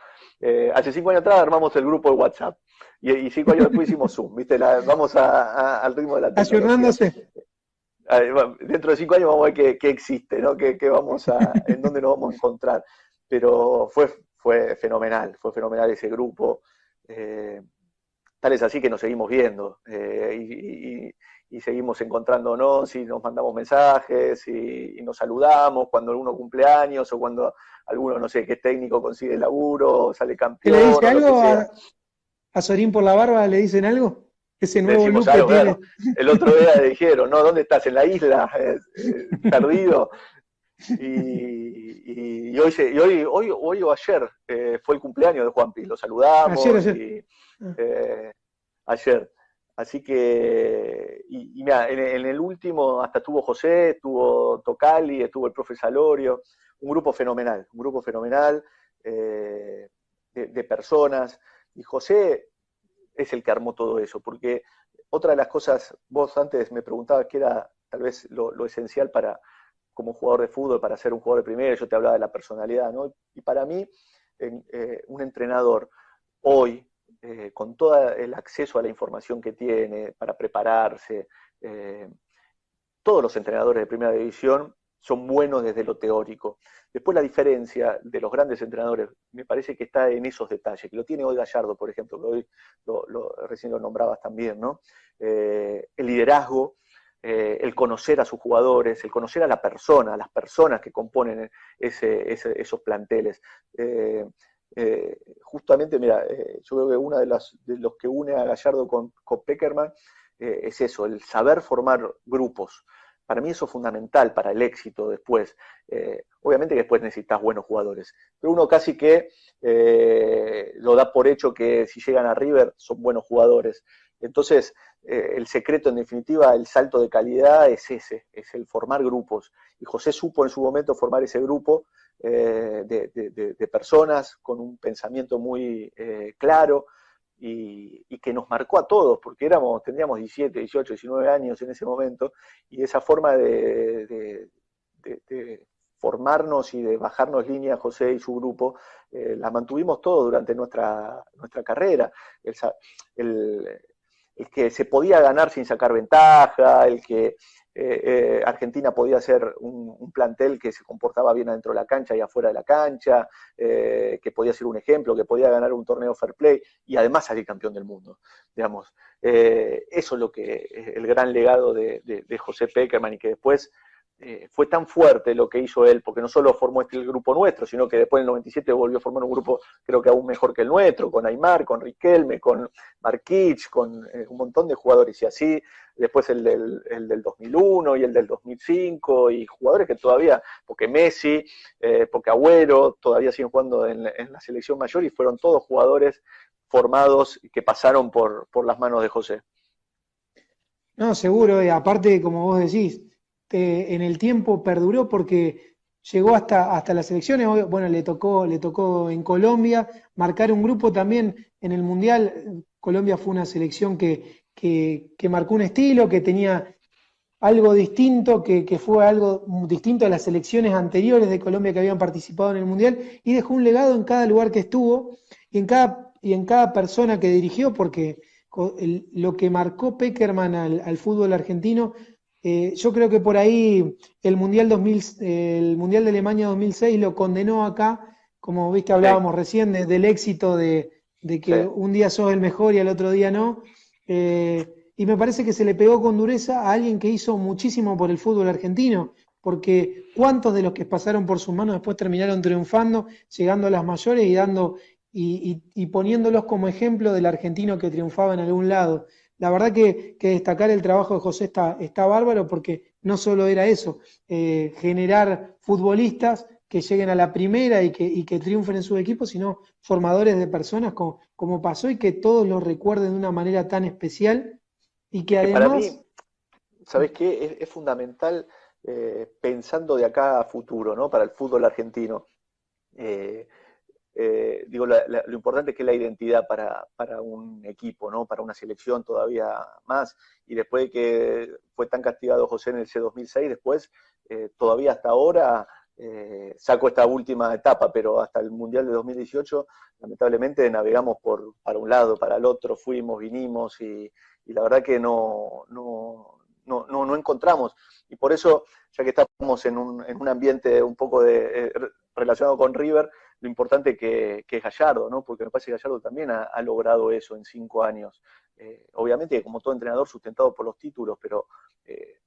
Hace 5 años atrás armamos el grupo de WhatsApp. Y 5 años después hicimos Zoom, ¿viste? Vamos al ritmo de la tecnología. Ayornándose. Dentro de 5 años vamos a ver qué existe, ¿no? En dónde nos vamos a encontrar. Pero fue fenomenal ese grupo. Eh, Tal es así que nos seguimos viendo y seguimos encontrándonos y nos mandamos mensajes y nos saludamos cuando alguno cumple años o cuando alguno, no sé, qué técnico consigue laburo, o sale ¿Qué le campeón dice o lo que algo sea. a Sorín por la barba? ¿Le dicen algo? Ese Le nuevo decimos look que algo, tiene. claro. El otro día le dijeron, no, ¿dónde estás? ¿En la isla? Perdido. Hoy o ayer fue el cumpleaños de Juanpi, lo Ayer, saludamos ayer. y Ah, eh, ayer. Así que, y mira, en el último hasta estuvo José, estuvo Tocali, estuvo el profe Salorio, un grupo fenomenal de personas. Y José es el que armó todo eso, porque otra de las cosas, vos antes me preguntabas qué era tal vez lo esencial para, como jugador de fútbol, para ser un jugador de primera, yo te hablaba de la personalidad, ¿no? Y para mí, un entrenador hoy, con todo el acceso a la información que tiene para prepararse, eh, todos los entrenadores de primera división son buenos desde lo teórico. Después la diferencia de los grandes entrenadores me parece que está en esos detalles, que lo tiene hoy Gallardo, por ejemplo, que hoy recién lo nombrabas también, ¿no? El liderazgo, el conocer a sus jugadores, el conocer a la persona, a las personas que componen esos planteles. Justamente, mira, yo creo que una de los que une a Gallardo con Peckerman es eso, el saber formar grupos. Para mí eso es fundamental para el éxito después. Obviamente que después necesitas buenos jugadores, pero uno casi que lo da por hecho que si llegan a River son buenos jugadores. Entonces, el secreto en definitiva, el salto de calidad es ese, es el formar grupos. Y José supo en su momento formar ese grupo de personas con un pensamiento muy claro, y que nos marcó a todos, porque tendríamos 17, 18, 19 años en ese momento, y esa forma de formarnos y de bajarnos línea José y su grupo, la mantuvimos todos durante nuestra carrera. El, el, el que se podía ganar sin sacar ventaja, el que Argentina podía ser un plantel que se comportaba bien adentro de la cancha y afuera de la cancha, que podía ser un ejemplo, que podía ganar un torneo fair play y además salir campeón del mundo, digamos. Eso es lo que el gran legado de José Peckerman, y que después fue tan fuerte lo que hizo él, porque no solo formó el grupo nuestro, sino que después en el 97 volvió a formar un grupo creo que aún mejor que el nuestro, con Aymar, con Riquelme, con Marquich, con un montón de jugadores, y así después el del 2001 y el del 2005, y jugadores que todavía, porque Messi, porque Agüero, todavía siguen jugando en la selección mayor, y fueron todos jugadores formados que pasaron por las manos de José. no, seguro, y aparte, como vos decís, en el tiempo perduró porque llegó hasta las elecciones. Bueno, le tocó en Colombia marcar un grupo también en el Mundial. Colombia fue una selección que marcó un estilo, que tenía algo distinto, que fue algo distinto a las selecciones anteriores de Colombia que habían participado en el Mundial, y dejó un legado en cada lugar que estuvo y en cada persona que dirigió, porque lo que marcó Peckerman al fútbol argentino, yo creo que por ahí el Mundial de Alemania 2006 lo condenó acá, como viste, Sí, hablábamos recién del éxito de sí. que un día sos el mejor y al otro día no. Y me parece que se le pegó con dureza a alguien que hizo muchísimo por el fútbol argentino, porque cuántos de los que pasaron por sus manos después terminaron triunfando, llegando a las mayores y y poniéndolos como ejemplo del argentino que triunfaba en algún lado. La verdad que destacar el trabajo de José está bárbaro, porque no solo era eso, generar futbolistas que lleguen a la primera y que triunfen en sus equipos, sino formadores de personas como pasó, y que todos los recuerden de una manera tan especial, y que Es que para mí, además, ¿sabes qué? Es fundamental, pensando de acá a futuro, ¿no? Para el fútbol argentino. Eh, digo, lo importante es que es la identidad para un equipo, ¿no? Para una selección todavía más. Y después de que fue tan castigado José en el C 2006, después, todavía hasta ahora, saco esta última etapa, pero hasta el Mundial de 2018, lamentablemente navegamos para un lado, para el otro, fuimos, vinimos, y la verdad que no encontramos. Y por eso, ya que estamos en un ambiente un poco relacionado con River, lo importante que es Gallardo, ¿no? Porque me parece que Gallardo también ha logrado eso en 5 años. Obviamente, como todo entrenador, sustentado por los títulos, pero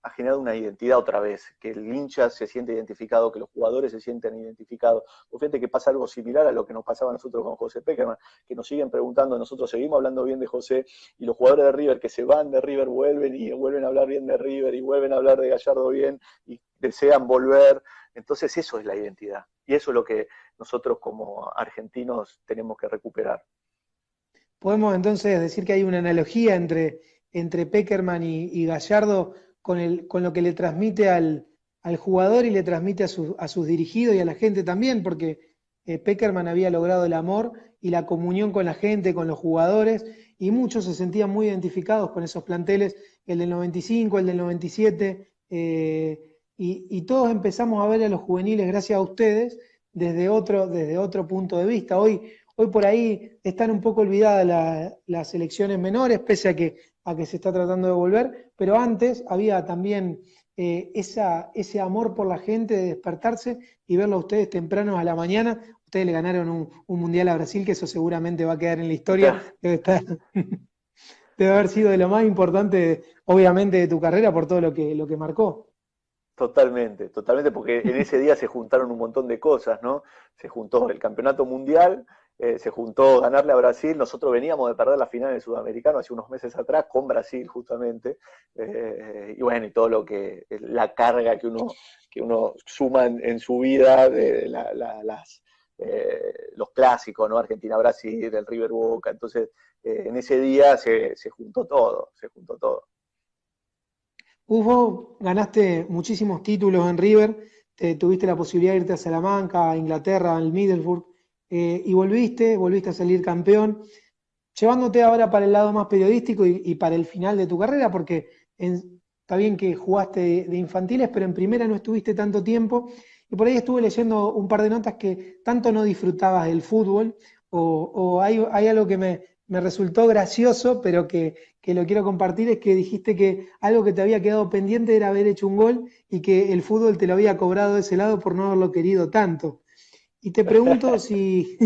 ha generado una identidad otra vez, que el hincha se siente identificado, que los jugadores se sienten identificados. Fíjate que pasa algo similar a lo que nos pasaba a nosotros con José Peckerman, que nos siguen preguntando, nosotros seguimos hablando bien de José, y los jugadores de River que se van de River vuelven y vuelven a hablar bien de River y vuelven a hablar de Gallardo bien y desean volver. Entonces eso es la identidad, y eso es lo que nosotros como argentinos tenemos que recuperar. Podemos entonces decir que hay una analogía entre Peckerman y Gallardo con lo que le transmite al jugador y le transmite a sus dirigidos y a la gente también, porque Peckerman había logrado el amor y la comunión con la gente, con los jugadores, y muchos se sentían muy identificados con esos planteles, el del 95, el del 97, y todos empezamos a ver a los juveniles, gracias a ustedes, desde otro punto de vista. Hoy por ahí están un poco olvidadas las selecciones menores, pese a que se está tratando de volver, pero antes había también ese amor por la gente de despertarse y verlo a ustedes tempranos a la mañana. Ustedes le ganaron un mundial a Brasil, que eso seguramente va a quedar en la historia. Debe haber sido de lo más importante, obviamente, de tu carrera por todo lo que marcó. Totalmente, totalmente, porque en ese día se juntaron un montón de cosas, ¿no? Se juntó el campeonato mundial, se juntó ganarle a Brasil. Nosotros veníamos de perder la final del Sudamericano hace unos meses atrás con Brasil, justamente, y bueno, y todo la carga que uno suma en su vida, de los clásicos, ¿no? Argentina-Brasil, el River Boca. Entonces, en ese día se juntó todo, se juntó todo. Vos ganaste muchísimos títulos en River, tuviste la posibilidad de irte a Salamanca, a Inglaterra, al Middlesbrough, y volviste a salir campeón, llevándote ahora para el lado más periodístico y para el final de tu carrera, porque está bien que jugaste de infantiles, pero en primera no estuviste tanto tiempo, y por ahí estuve leyendo un par de notas que tanto no disfrutabas del fútbol, o hay algo que me resultó gracioso, pero que lo quiero compartir, es que dijiste que algo que te había quedado pendiente era haber hecho un gol y que el fútbol te lo había cobrado de ese lado por no haberlo querido tanto. Y te pregunto si,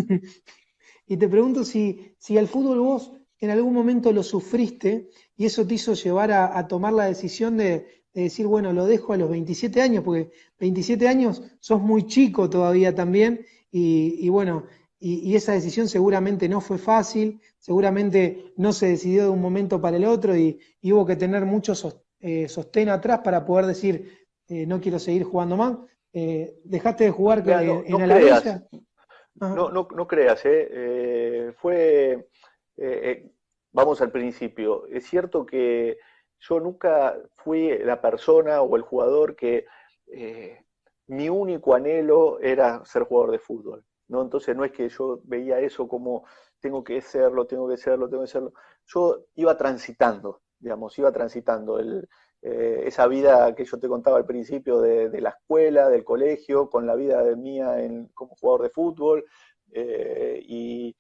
y te pregunto si al fútbol vos en algún momento lo sufriste y eso te hizo llevar a tomar la decisión de decir, bueno, lo dejo a los 27 años, porque 27 años sos muy chico todavía también, y bueno, y esa decisión seguramente no fue fácil, seguramente no se decidió de un momento para el otro y hubo que tener mucho sostén atrás para poder decir, no quiero seguir jugando más. ¿Dejaste de jugar Mira, no, en no creas, Alavilla? Ajá. no creas, fue, vamos al principio. Es cierto que yo nunca fui la persona o el jugador que eh, mi único anhelo era ser jugador de fútbol, ¿no? Entonces no es que yo veía eso como tengo que serlo, tengo que serlo, tengo que serlo. Yo iba transitando, digamos, iba transitando esa vida que yo te contaba al principio de la escuela, del colegio, con la vida de mía como jugador de fútbol, y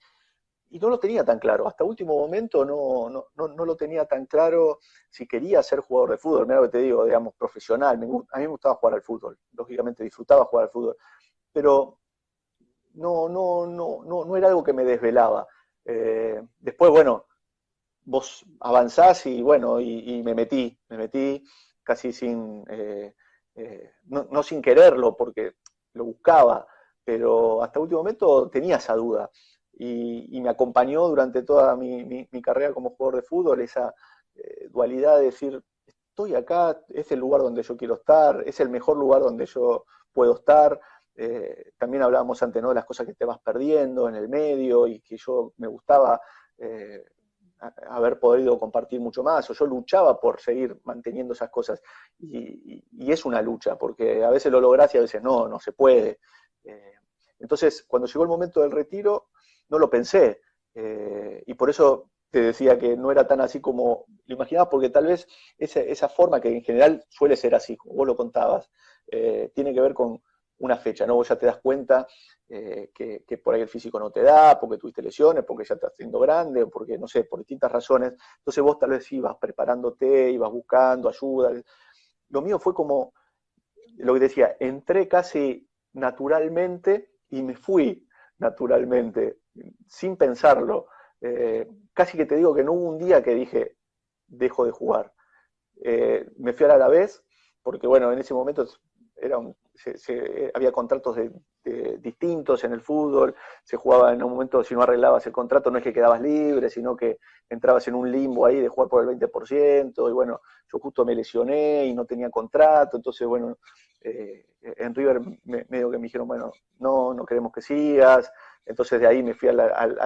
no lo tenía tan claro. Hasta último momento no lo tenía tan claro si quería ser jugador de fútbol. Mira lo que te digo, digamos, profesional. A mí me gustaba jugar al fútbol, lógicamente disfrutaba jugar al fútbol, pero no era algo que me desvelaba. Después, bueno, vos avanzás y bueno, y me metí casi no sin quererlo, porque lo buscaba, pero hasta último momento tenía esa duda. Y me acompañó durante toda mi carrera como jugador de fútbol esa dualidad de decir, estoy acá, es el lugar donde yo quiero estar, es el mejor lugar donde yo puedo estar. También hablábamos antes, ¿no?, de las cosas que te vas perdiendo en el medio y que yo me gustaba haber podido compartir mucho más, o yo luchaba por seguir manteniendo esas cosas, y es una lucha, porque a veces lo lográs y a veces no se puede. Entonces, cuando llegó el momento del retiro, no lo pensé. Y por eso te decía que no era tan así como lo imaginaba, porque tal vez esa forma que en general suele ser así, como vos lo contabas, tiene que ver con una fecha, ¿no? Vos ya te das cuenta que por ahí el físico no te da, porque tuviste lesiones, porque ya estás siendo grande, o porque, no sé, por distintas razones. Entonces vos tal vez ibas preparándote, ibas buscando ayuda. Lo mío fue como, lo que decía, entré casi naturalmente y me fui naturalmente, sin pensarlo. Casi que te digo que no hubo un día que dije, dejo de jugar. Me fui al Alavés, porque bueno, en ese momento había contratos distintos en el fútbol, se jugaba en un momento, si no arreglabas el contrato, no es que quedabas libre, sino que entrabas en un limbo ahí de jugar por el 20%, y bueno, yo justo me lesioné y no tenía contrato, entonces bueno, en River medio que me dijeron, bueno, no queremos que sigas, entonces de ahí me fui al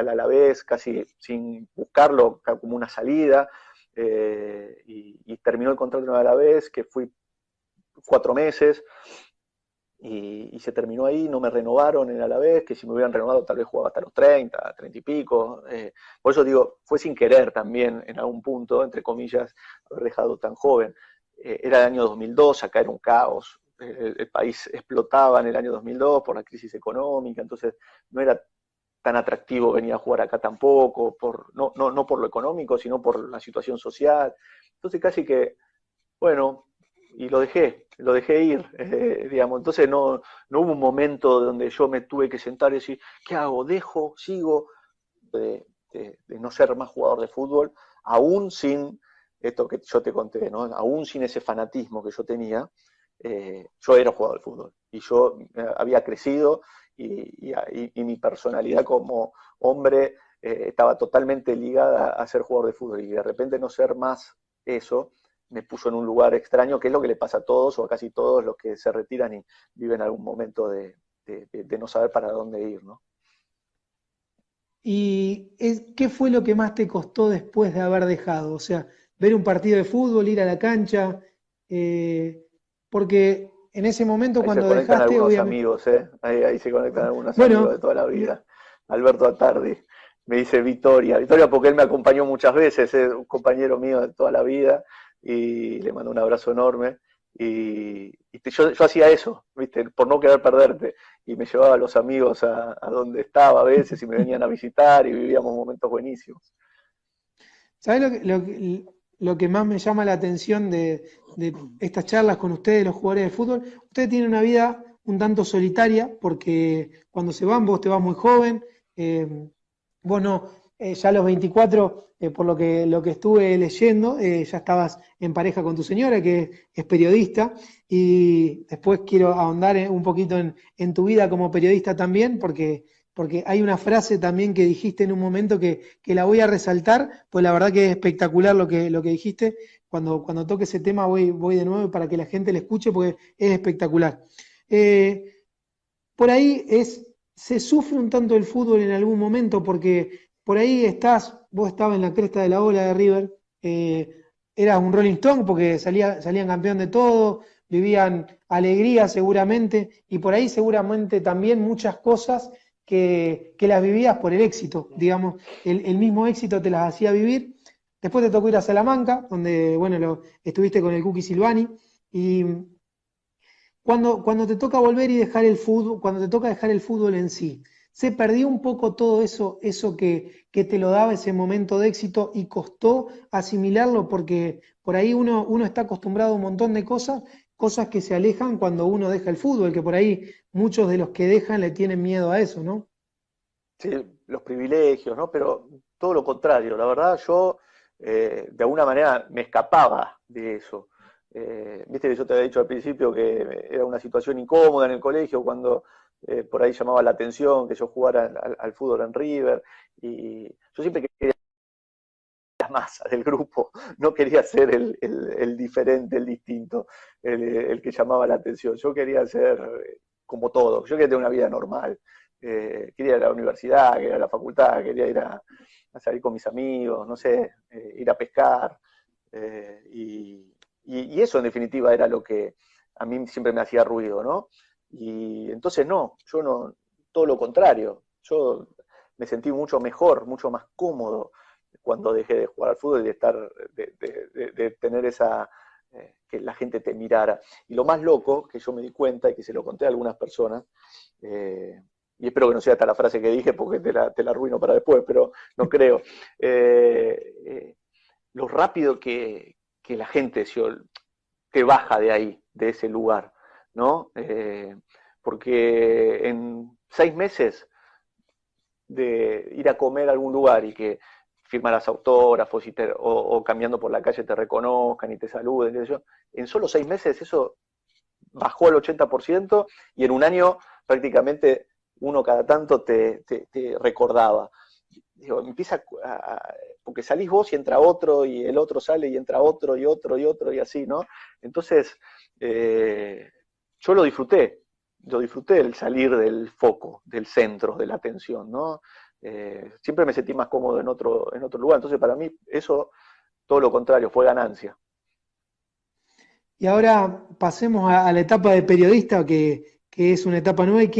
Alavés, casi sin buscarlo, como una salida, y terminó el contrato en el Alavés, que fui 4 meses, y se terminó ahí, no me renovaron en Alavés, que si me hubieran renovado tal vez jugaba hasta los 30 y pico. Por eso digo, fue sin querer también en algún punto, entre comillas, haber dejado tan joven. Era el año 2002, acá era un caos. El país explotaba en el año 2002 por la crisis económica, entonces no era tan atractivo venir a jugar acá tampoco, no por lo económico, sino por la situación social. Entonces casi que, bueno, y lo dejé ir, digamos. Entonces no hubo un momento donde yo me tuve que sentar y decir, ¿qué hago? ¿Dejo? ¿Sigo? De no ser más jugador de fútbol, aún sin esto que yo te conté, ¿no? Aún sin ese fanatismo que yo tenía, yo era jugador de fútbol y yo había crecido y mi personalidad como hombre estaba totalmente ligada a ser jugador de fútbol y de repente no ser más eso me puso en un lugar extraño, que es lo que le pasa a todos o a casi todos los que se retiran y viven algún momento de no saber para dónde ir, ¿no? ¿Y qué fue lo que más te costó después de haber dejado? O sea, ver un partido de fútbol, ir a la cancha, eh, porque en ese momento Ahí se cuando conectan dejaste, algunos obviamente, amigos, ¿eh? Ahí se conectan algunos amigos de bueno, toda la vida. Alberto Atardi, me dice Victoria. Victoria porque él me acompañó muchas veces, es un compañero mío de toda la vida, y le mando un abrazo enorme. Yo hacía eso, ¿viste? Por no querer perderte. Y me llevaba a los amigos a donde estaba a veces y me venían a visitar y vivíamos momentos buenísimos. ¿sabés lo que más me llama la atención de estas charlas con ustedes, los jugadores de fútbol? Ustedes tienen una vida un tanto solitaria porque cuando se van, vos te vas muy joven, vos no, ya a los 24, por lo que estuve leyendo, ya estabas en pareja con tu señora, que es periodista, y después quiero ahondar un poquito en tu vida como periodista también, porque hay una frase también que dijiste en un momento que la voy a resaltar, pues la verdad que es espectacular lo que dijiste. Cuando toque ese tema voy de nuevo para que la gente le escuche, porque es espectacular. Eh, por ahí se sufre un tanto el fútbol en algún momento, porque por ahí vos estabas en la cresta de la ola de River, eras un Rolling Stone porque salían campeón de todo, vivían alegría seguramente, y por ahí seguramente también muchas cosas que las vivías por el éxito, digamos, el mismo éxito te las hacía vivir. Después te tocó ir a Salamanca, donde, bueno, estuviste con el Cookie Silvani, y cuando te toca volver y dejar el fútbol, cuando te toca dejar el fútbol en sí, se perdió un poco todo eso que te lo daba ese momento de éxito y costó asimilarlo porque por ahí uno está acostumbrado a un montón de cosas que se alejan cuando uno deja el fútbol, que por ahí muchos de los que dejan le tienen miedo a eso, ¿no? Sí, los privilegios, ¿no? Pero todo lo contrario, la verdad yo de alguna manera me escapaba de eso. Viste que yo te había dicho al principio que era una situación incómoda en el colegio cuando por ahí llamaba la atención que yo jugara al fútbol en River y yo siempre quería la masa del grupo, no quería ser el diferente, el distinto, el que llamaba la atención, yo quería ser como todo, yo quería tener una vida normal, quería ir a la universidad, quería ir a la facultad, quería ir a salir con mis amigos, no sé, ir a pescar, y eso en definitiva era lo que a mí siempre me hacía ruido, ¿no? Y entonces no, yo todo lo contrario. Yo me sentí mucho mejor, mucho más cómodo cuando dejé de jugar al fútbol y de estar, de tener esa, que la gente te mirara. Y lo más loco que yo me di cuenta, y que se lo conté a algunas personas, y espero que no sea hasta la frase que dije porque te la arruino para después, pero no creo, lo rápido que la gente que baja de ahí, de ese lugar, ¿no? Porque en 6 meses de ir a comer a algún lugar y que firmaras autógrafos o cambiando por la calle te reconozcan y te saluden, en solo 6 meses eso bajó al 80% y en un año prácticamente uno cada tanto te recordaba. Digo, empieza porque salís vos y entra otro, y el otro sale y entra otro, y otro, y otro, y así, ¿no? Entonces, yo lo disfruté el salir del foco, del centro, de la atención, ¿no? Siempre me sentí más cómodo en otro lugar, entonces para mí eso, todo lo contrario, fue ganancia. Y ahora pasemos a la etapa de periodista, que es una etapa nueva, y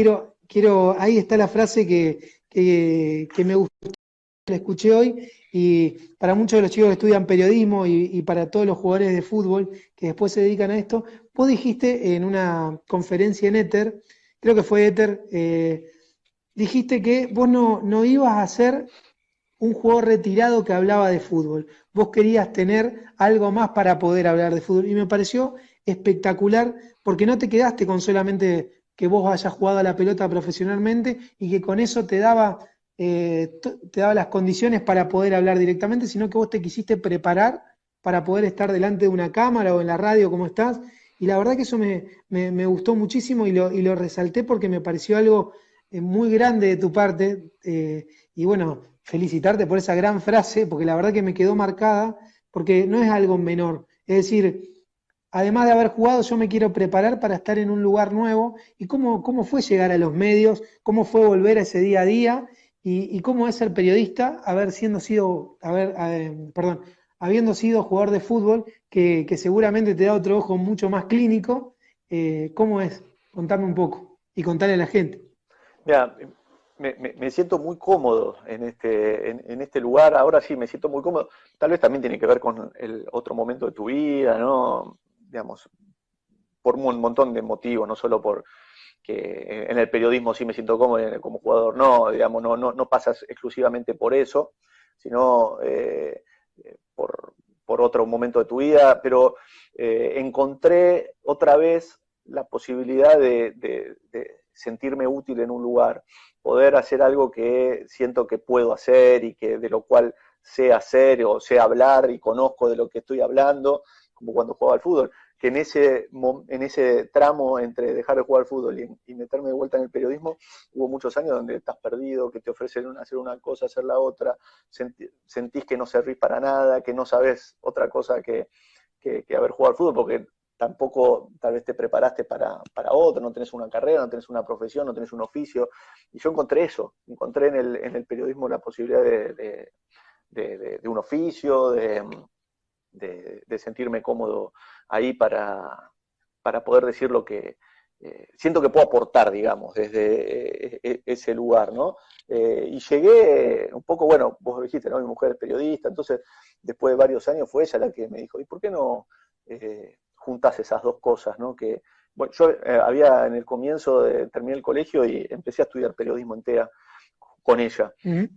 ahí está la frase que me gustó, la escuché hoy, y para muchos de los chicos que estudian periodismo y para todos los jugadores de fútbol que después se dedican a esto, vos dijiste en una conferencia en Éter, creo que fue Éter, dijiste que vos no ibas a ser un jugador retirado que hablaba de fútbol. Vos querías tener algo más para poder hablar de fútbol. Y me pareció espectacular porque no te quedaste con solamente que vos hayas jugado a la pelota profesionalmente y que con eso te daba las condiciones para poder hablar directamente, sino que vos te quisiste preparar para poder estar delante de una cámara o en la radio como estás. Y la verdad que eso me gustó muchísimo y lo resalté porque me pareció algo muy grande de tu parte. Y bueno, felicitarte por esa gran frase, porque la verdad que me quedó marcada, porque no es algo menor. Es decir, además de haber jugado, yo me quiero preparar para estar en un lugar nuevo. ¿Y cómo fue llegar a los medios? ¿Cómo fue volver a ese día a día? ¿Y cómo es ser periodista, habiendo sido jugador de fútbol, que seguramente te da otro ojo mucho más clínico? ¿Cómo es? Contame un poco y contale a la gente. Mira, me siento muy cómodo en este lugar, ahora sí me siento muy cómodo, tal vez también tiene que ver con el otro momento de tu vida, ¿no? Digamos, por un montón de motivos, no solo por que en el periodismo sí me siento cómodo como jugador, no, digamos, no pasas exclusivamente por eso, sino por otro momento de tu vida, pero encontré otra vez la posibilidad de sentirme útil en un lugar, poder hacer algo que siento que puedo hacer y que de lo cual sé hacer o sé hablar y conozco de lo que estoy hablando, como cuando jugaba al fútbol, que en ese tramo entre dejar de jugar al fútbol y meterme de vuelta en el periodismo, hubo muchos años donde estás perdido, que te ofrecen hacer una cosa, hacer la otra, sentís que no servís para nada, que no sabés otra cosa que haber jugado al fútbol, porque tampoco tal vez te preparaste para otro, no tenés una carrera, no tenés una profesión, no tenés un oficio. Y yo encontré eso, encontré en el periodismo la posibilidad de un oficio, de sentirme cómodo ahí para poder decir lo que siento que puedo aportar, digamos, desde ese lugar, ¿no? Y llegué un poco, bueno, vos dijiste, ¿no? Mi mujer es periodista, entonces después de varios años fue ella la que me dijo, ¿y por qué no juntás esas dos cosas, ¿no? Que, bueno, yo había en el comienzo terminé el colegio y empecé a estudiar periodismo en TEA con ella. Ujú.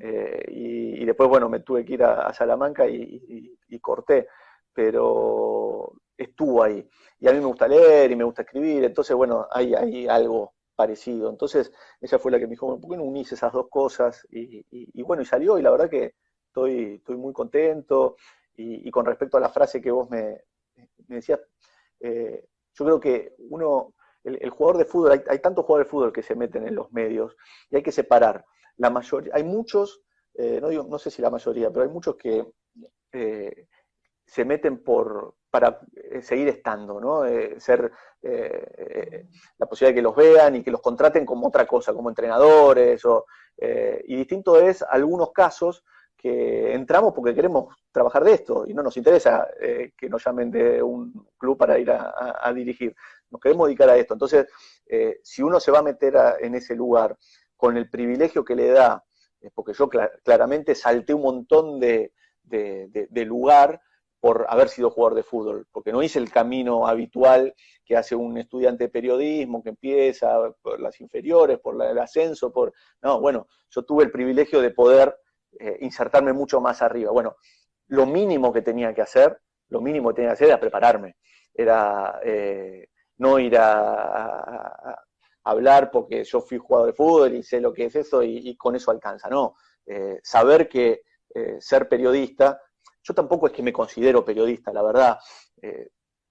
Y después, bueno, me tuve que ir a Salamanca y corté, pero estuvo ahí. Y a mí me gusta leer y me gusta escribir, entonces, bueno, hay algo parecido. Entonces, ella fue la que me dijo, bueno, ¿por qué no unís esas dos cosas? Y bueno, y salió, y la verdad que estoy muy contento. Y con respecto a la frase que vos me decías, yo creo que el jugador de fútbol, hay tantos jugadores de fútbol que se meten en los medios, y hay que separar. La mayoría, hay muchos, no sé si la mayoría, pero hay muchos que se meten para seguir estando, ¿no? La posibilidad de que los vean y que los contraten como otra cosa, como entrenadores, y distinto es algunos casos que entramos porque queremos trabajar de esto y no nos interesa que nos llamen de un club para ir a dirigir. Nos queremos dedicar a esto. Entonces, si uno se va a meter en ese lugar con el privilegio que le da, porque yo claramente salté un montón de lugar por haber sido jugador de fútbol, porque no hice el camino habitual que hace un estudiante de periodismo, que empieza por las inferiores, por el ascenso, no, bueno, yo tuve el privilegio de poder insertarme mucho más arriba. Bueno, lo mínimo que tenía que hacer era prepararme, era no ir a hablar porque yo fui jugador de fútbol y sé lo que es eso y con eso alcanza, no, saber que ser periodista, yo tampoco es que me considero periodista, la verdad,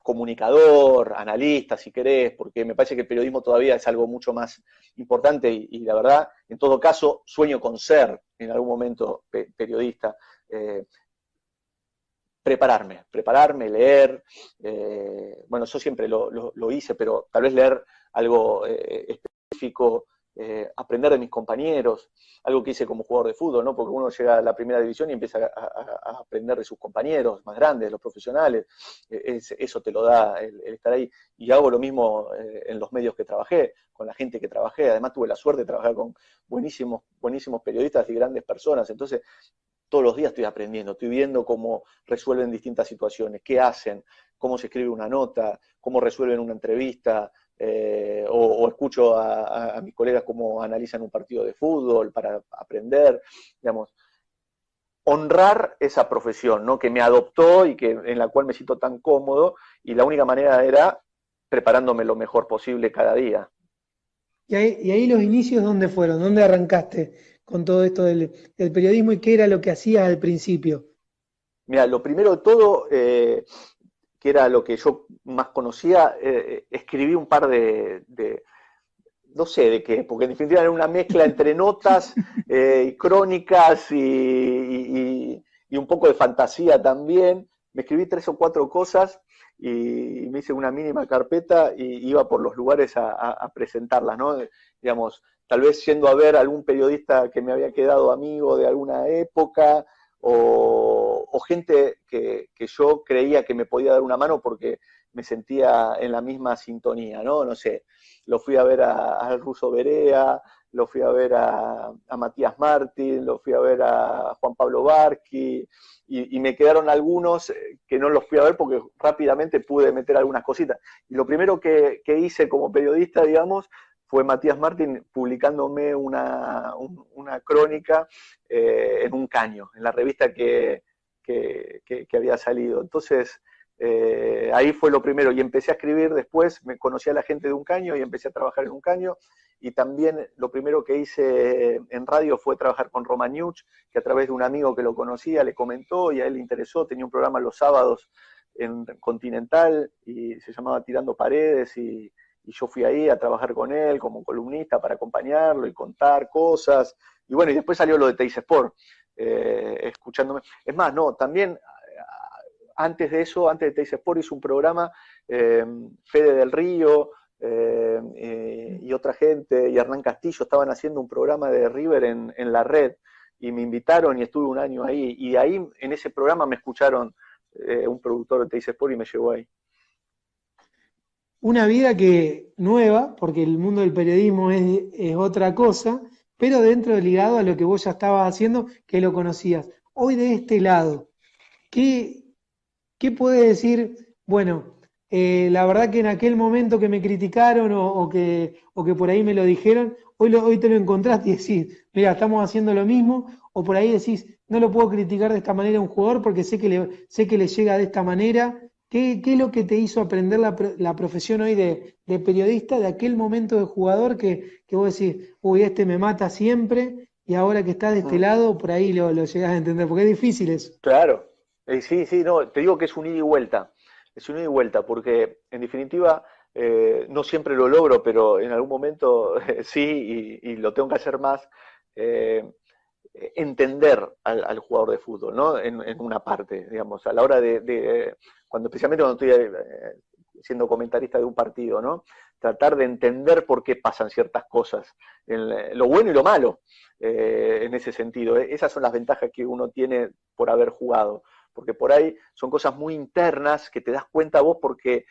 comunicador, analista, si querés, porque me parece que el periodismo todavía es algo mucho más importante y la verdad, en todo caso, sueño con ser en algún momento periodista. Prepararme, leer, bueno, yo siempre lo hice, pero tal vez leer algo específico, aprender de mis compañeros, algo que hice como jugador de fútbol, ¿no? Porque uno llega a la primera división y empieza a aprender de sus compañeros más grandes, de los profesionales, eso te lo da el estar ahí. Y hago lo mismo en los medios que trabajé, con la gente que trabajé, además tuve la suerte de trabajar con buenísimos periodistas y grandes personas, entonces todos los días estoy aprendiendo, estoy viendo cómo resuelven distintas situaciones, qué hacen, cómo se escribe una nota, cómo resuelven una entrevista, o escucho a mis colegas cómo analizan un partido de fútbol para aprender, digamos, honrar esa profesión, ¿no? Que me adoptó y en la cual me siento tan cómodo, y la única manera era preparándome lo mejor posible cada día. Y ahí los inicios, ¿dónde fueron? ¿Dónde arrancaste con todo esto del periodismo y qué era lo que hacías al principio? Mira, lo primero de todo, que era lo que yo más conocía, escribí un par no sé de qué, porque en definitiva era una mezcla entre notas y crónicas y un poco de fantasía también. Me escribí 3 o 4 cosas y me hice una mínima carpeta y iba por los lugares a presentarlas, ¿no? Digamos, tal vez yendo a ver a algún periodista que me había quedado amigo de alguna época, o gente que yo creía que me podía dar una mano porque me sentía en la misma sintonía, ¿no? No sé, lo fui a ver al Ruso Berea, lo fui a ver a Matías Martín, lo fui a ver a Juan Pablo Barqui, y me quedaron algunos que no los fui a ver porque rápidamente pude meter algunas cositas. Y lo primero que hice como periodista, digamos, fue Matías Martín publicándome una crónica en Un Caño, en la revista que había salido. Entonces, ahí fue lo primero, y empecé a escribir después, me conocí a la gente de Un Caño y empecé a trabajar en Un Caño, y también lo primero que hice en radio fue trabajar con Roma Nuch, que a través de un amigo que lo conocía le comentó y a él le interesó, tenía un programa los sábados en Continental y se llamaba Tirando Paredes, y yo fui ahí a trabajar con él como columnista para acompañarlo y contar cosas, y bueno, y después salió lo de Teis Sport, escuchándome. Es más, no, también antes de eso, antes de Teis Sport, hizo un programa, Fede del Río y otra gente, y Hernán Castillo, estaban haciendo un programa de River en la red, y me invitaron y estuve un año ahí, y ahí en ese programa me escucharon un productor de Teis Sport y me llevó ahí. Una vida que nueva, porque el mundo del periodismo es otra cosa, pero dentro ligado a lo que vos ya estabas haciendo, que lo conocías. Hoy de este lado, ¿qué, qué puedes decir? Bueno, la verdad que en aquel momento que me criticaron o que por ahí me lo dijeron, hoy te lo encontraste y decís, mira, estamos haciendo lo mismo, o por ahí decís, no lo puedo criticar de esta manera a un jugador porque sé que le llega de esta manera. ¿Qué es lo que te hizo aprender la profesión hoy de periodista de aquel momento de jugador que vos decís, uy, este me mata siempre y ahora que está de este lado, por ahí lo llegás a entender? Porque es difícil eso. Claro, sí, sí, no, te digo que es un ida y vuelta, es un ida y vuelta, porque en definitiva no siempre lo logro, pero en algún momento sí, y lo tengo que hacer más, eh, entender al jugador de fútbol, ¿no? En una parte, digamos, a la hora cuando especialmente cuando estoy siendo comentarista de un partido, ¿no? Tratar de entender por qué pasan ciertas cosas, lo bueno y lo malo, en ese sentido. Esas son las ventajas que uno tiene por haber jugado, porque por ahí son cosas muy internas que te das cuenta vos porque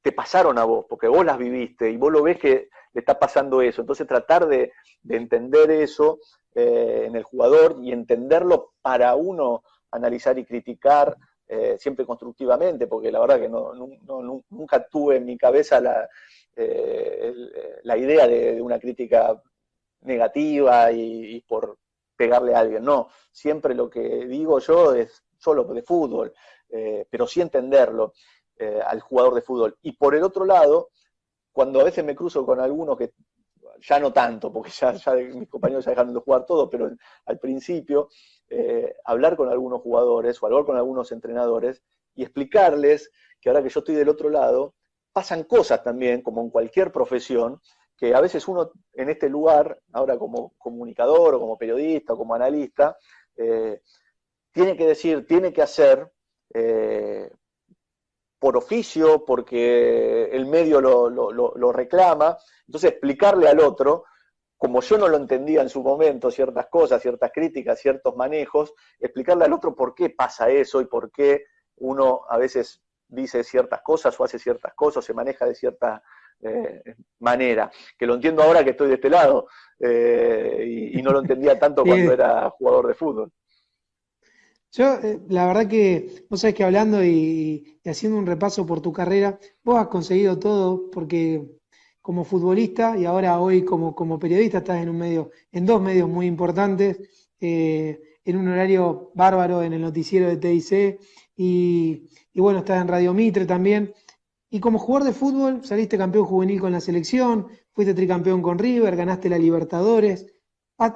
te pasaron a vos, porque vos las viviste y vos lo ves que le está pasando eso. Entonces tratar de entender eso en el jugador y entenderlo para uno analizar y criticar siempre constructivamente, porque la verdad que nunca tuve en mi cabeza la idea de una crítica negativa y por pegarle a alguien. No, siempre lo que digo yo es solo de fútbol, pero sí entenderlo al jugador de fútbol. Y por el otro lado, cuando a veces me cruzo con algunos que ya no tanto, porque ya mis compañeros ya dejaron de jugar todo, pero al principio, hablar con algunos jugadores o hablar con algunos entrenadores y explicarles que ahora que yo estoy del otro lado, pasan cosas también, como en cualquier profesión, que a veces uno en este lugar, ahora como comunicador o como periodista o como analista, tiene que decir, tiene que hacer por oficio, porque el medio lo reclama, entonces explicarle al otro, como yo no lo entendía en su momento, ciertas cosas, ciertas críticas, ciertos manejos, explicarle al otro por qué pasa eso y por qué uno a veces dice ciertas cosas o hace ciertas cosas, se maneja de cierta manera, que lo entiendo ahora que estoy de este lado, y no lo entendía tanto cuando Sí, era jugador de fútbol. yo, la verdad que, vos sabés que hablando y haciendo un repaso por tu carrera, vos has conseguido todo porque como futbolista y ahora hoy como periodista estás en un medio, en dos medios muy importantes, en un horario bárbaro en el noticiero de TIC y bueno, estás en Radio Mitre también. Y como jugador de fútbol, saliste campeón juvenil con la selección, fuiste tricampeón con River, ganaste la Libertadores. Has,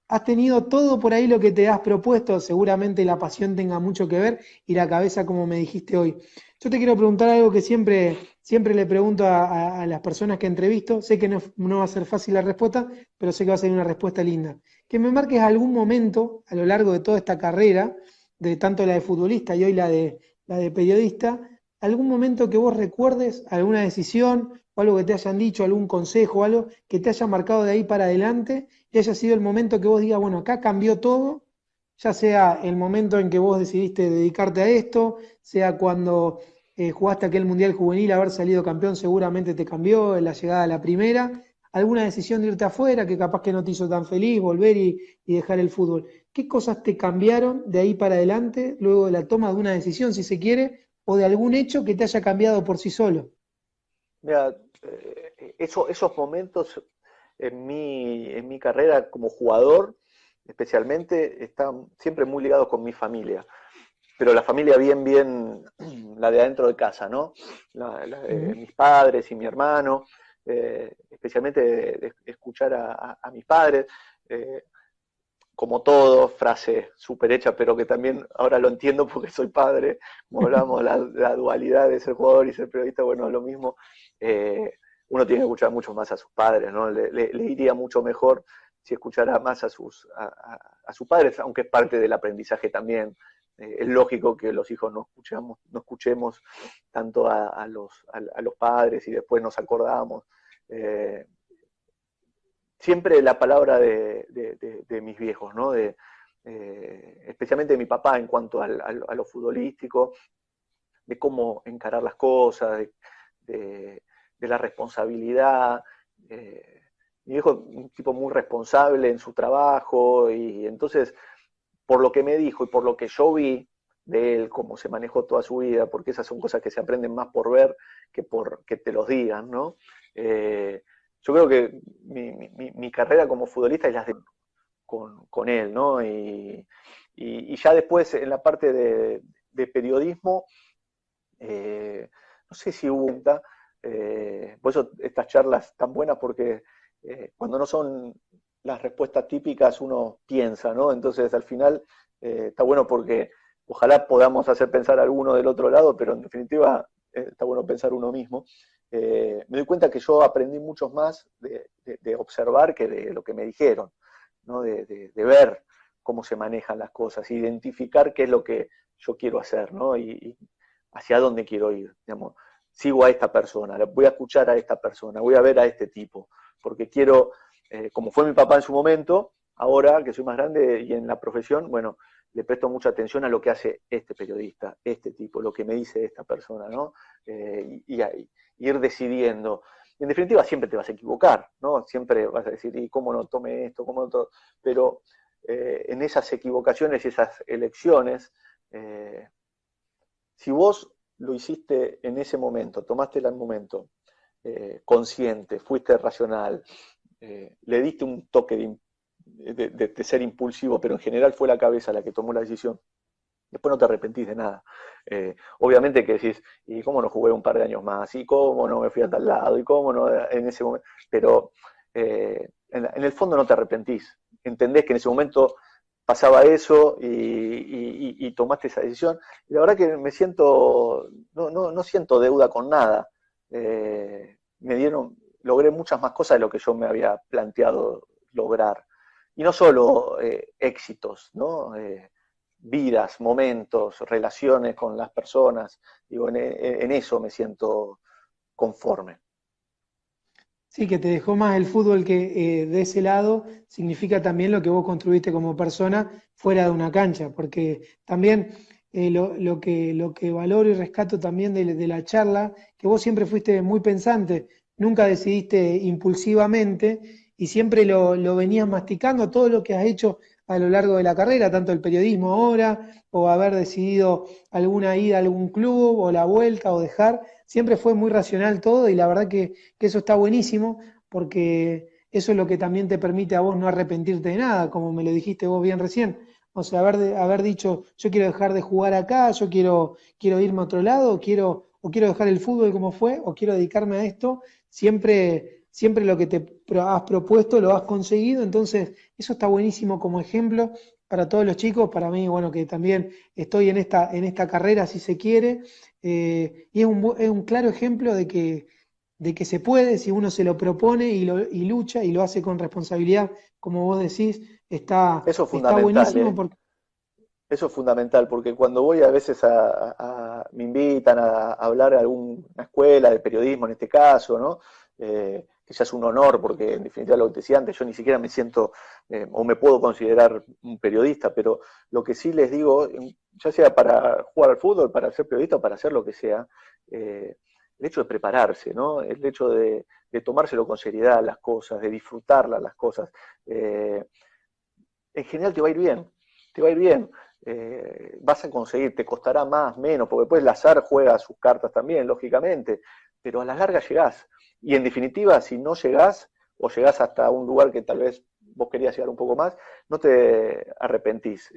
has tenido todo por ahí lo que te has propuesto, seguramente la pasión tenga mucho que ver y la cabeza como me dijiste hoy. Yo te quiero preguntar algo que siempre le pregunto a las personas que entrevisto, sé que no va a ser fácil la respuesta, pero sé que va a ser una respuesta linda. Que me marques algún momento a lo largo de toda esta carrera, de tanto la de futbolista y hoy la de periodista, algún momento que vos recuerdes, alguna decisión o algo que te hayan dicho, algún consejo, algo que te haya marcado de ahí para adelante y haya sido el momento que vos digas, bueno, acá cambió todo, ya sea el momento en que vos decidiste dedicarte a esto, sea cuando jugaste aquel Mundial Juvenil, haber salido campeón seguramente te cambió en la llegada a la primera, alguna decisión de irte afuera que capaz que no te hizo tan feliz, volver y dejar el fútbol. ¿Qué cosas te cambiaron de ahí para adelante luego de la toma de una decisión, si se quiere, o de algún hecho que te haya cambiado por sí solo? Mira, esos momentos en mi carrera como jugador, especialmente, están siempre muy ligados con mi familia. Pero la familia bien, la de adentro de casa, ¿no? La de Ujú. mis padres y mi hermano, especialmente de escuchar a mis padres. eh, como todo, frase súper hecha, pero que también ahora lo entiendo porque soy padre, como hablábamos, la dualidad de ser jugador y ser periodista, bueno, es lo mismo. Eh, Uno tiene que escuchar mucho más a sus padres, ¿no? Le iría mucho mejor si escuchara más a sus padres, aunque es parte del aprendizaje también. Es lógico que los hijos no escuchemos tanto a los padres y después nos acordamos. Eh, Siempre la palabra de mis viejos, ¿no? Especialmente de mi papá en cuanto a lo futbolístico, de cómo encarar las cosas, de la responsabilidad. Eh, Mi viejo un tipo muy responsable en su trabajo y entonces, por lo que me dijo y por lo que yo vi de él, cómo se manejó toda su vida, porque esas son cosas que se aprenden más por ver que por que te los digan, ¿no? Yo creo que mi carrera como futbolista es la de con él, ¿no? Y ya después en la parte de periodismo, no sé si hubo por eso estas charlas tan buenas, porque cuando no son las respuestas típicas uno piensa, ¿no? Entonces al final está bueno porque ojalá podamos hacer pensar a alguno del otro lado, pero en definitiva está bueno pensar uno mismo. Me doy cuenta que yo aprendí mucho más de observar que de lo que me dijeron, ¿no? De ver cómo se manejan las cosas, identificar qué es lo que yo quiero hacer, ¿no? Y hacia dónde quiero ir, digamos. Sigo a esta persona, voy a escuchar a esta persona, voy a ver a este tipo, porque quiero, como fue mi papá en su momento, ahora que soy más grande y en la profesión, bueno, le presto mucha atención a lo que hace este periodista, este tipo, lo que me dice esta persona, ¿no? Y ir decidiendo. Y en definitiva siempre te vas a equivocar, ¿no? Siempre vas a decir, ¿y cómo no tomé esto? ¿Cómo no to-? Pero en esas equivocaciones y esas elecciones, si vos lo hiciste en ese momento, tomaste el momento consciente, fuiste racional, le diste un toque de ser impulsivo, pero en general fue la cabeza la que tomó la decisión, después no te arrepentís de nada. Obviamente que decís, ¿y cómo no jugué un par de años más? ¿Y cómo no me fui a tal lado? ¿Y cómo no en ese momento? Pero en el fondo no te arrepentís. Entendés que en ese momento pasaba eso y tomaste esa decisión. Y la verdad que me siento, no siento deuda con nada. Logré muchas más cosas de lo que yo me había planteado lograr. Y no solo éxitos, ¿no? Vidas, momentos, relaciones con las personas. Digo, en eso me siento conforme. Sí, que te dejó más el fútbol que de ese lado significa también lo que vos construiste como persona fuera de una cancha, porque también lo que valoro y rescato también de la charla, que vos siempre fuiste muy pensante, nunca decidiste impulsivamente y siempre lo venías masticando, todo lo que has hecho a lo largo de la carrera, tanto el periodismo ahora, o haber decidido alguna ida a algún club, o la vuelta, o dejar, siempre fue muy racional todo y la verdad que eso está buenísimo porque eso es lo que también te permite a vos no arrepentirte de nada, como me lo dijiste vos bien recién. O sea, haber dicho, yo quiero dejar de jugar acá, yo quiero irme a otro lado, o quiero dejar el fútbol como fue, o quiero dedicarme a esto, siempre lo que has propuesto lo has conseguido, entonces eso está buenísimo como ejemplo para todos los chicos, para mí, bueno, que también estoy en esta carrera, si se quiere, y es un claro ejemplo de que se puede, si uno se lo propone y lucha y lo hace con responsabilidad, como vos decís, Eso es está fundamental, buenísimo ¿eh? porque Eso es fundamental, porque cuando voy a veces me invitan a hablar a alguna escuela de periodismo en este caso, ¿no? Que ya es un honor, porque en definitiva lo que te decía antes, yo ni siquiera me siento o me puedo considerar un periodista, pero lo que sí les digo, ya sea para jugar al fútbol, para ser periodista o para hacer lo que sea, el hecho de prepararse, ¿no? El hecho de tomárselo con seriedad las cosas, de disfrutarlas las cosas. En general te va a ir bien, te va a ir bien. Vas a conseguir, te costará más, menos, porque después el azar juega sus cartas también, lógicamente, pero a la larga llegás. Y en definitiva, si no llegás, o llegás hasta un lugar que tal vez vos querías llegar un poco más, no te arrepentís,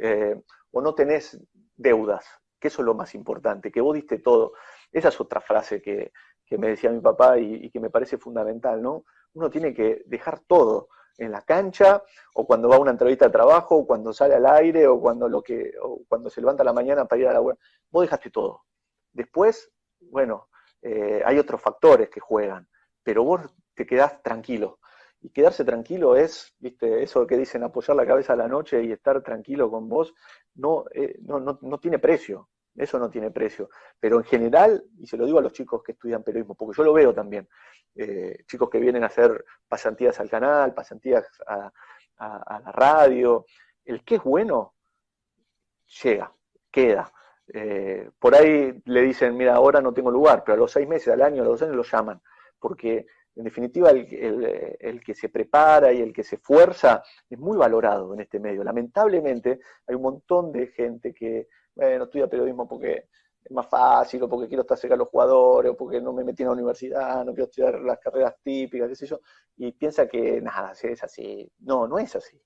o no tenés deudas, que eso es lo más importante, que vos diste todo. Esa es otra frase que me decía mi papá y que me parece fundamental, ¿no? Uno tiene que dejar todo en la cancha, o cuando va a una entrevista de trabajo, o cuando sale al aire, o cuando se levanta a la mañana para ir a la web. Vos dejaste todo. Después, bueno, hay otros factores que juegan, pero vos te quedás tranquilo. Y quedarse tranquilo es, viste, eso que dicen apoyar la cabeza a la noche y estar tranquilo con vos, no tiene precio. Eso no tiene precio. Pero en general, y se lo digo a los chicos que estudian periodismo, porque yo lo veo también, chicos que vienen a hacer pasantías al canal, pasantías a la radio, el que es bueno, llega, queda. Por ahí le dicen, mira, ahora no tengo lugar, pero a los 6 meses, al año, a los 2 años lo llaman, porque en definitiva el que se prepara y el que se esfuerza es muy valorado en este medio. Lamentablemente hay un montón de gente que, bueno, estudia periodismo porque es más fácil, o porque quiero estar cerca de los jugadores, o porque no me metí en la universidad, no quiero estudiar las carreras típicas, qué sé yo, y piensa que nada, si es así. No, no es así.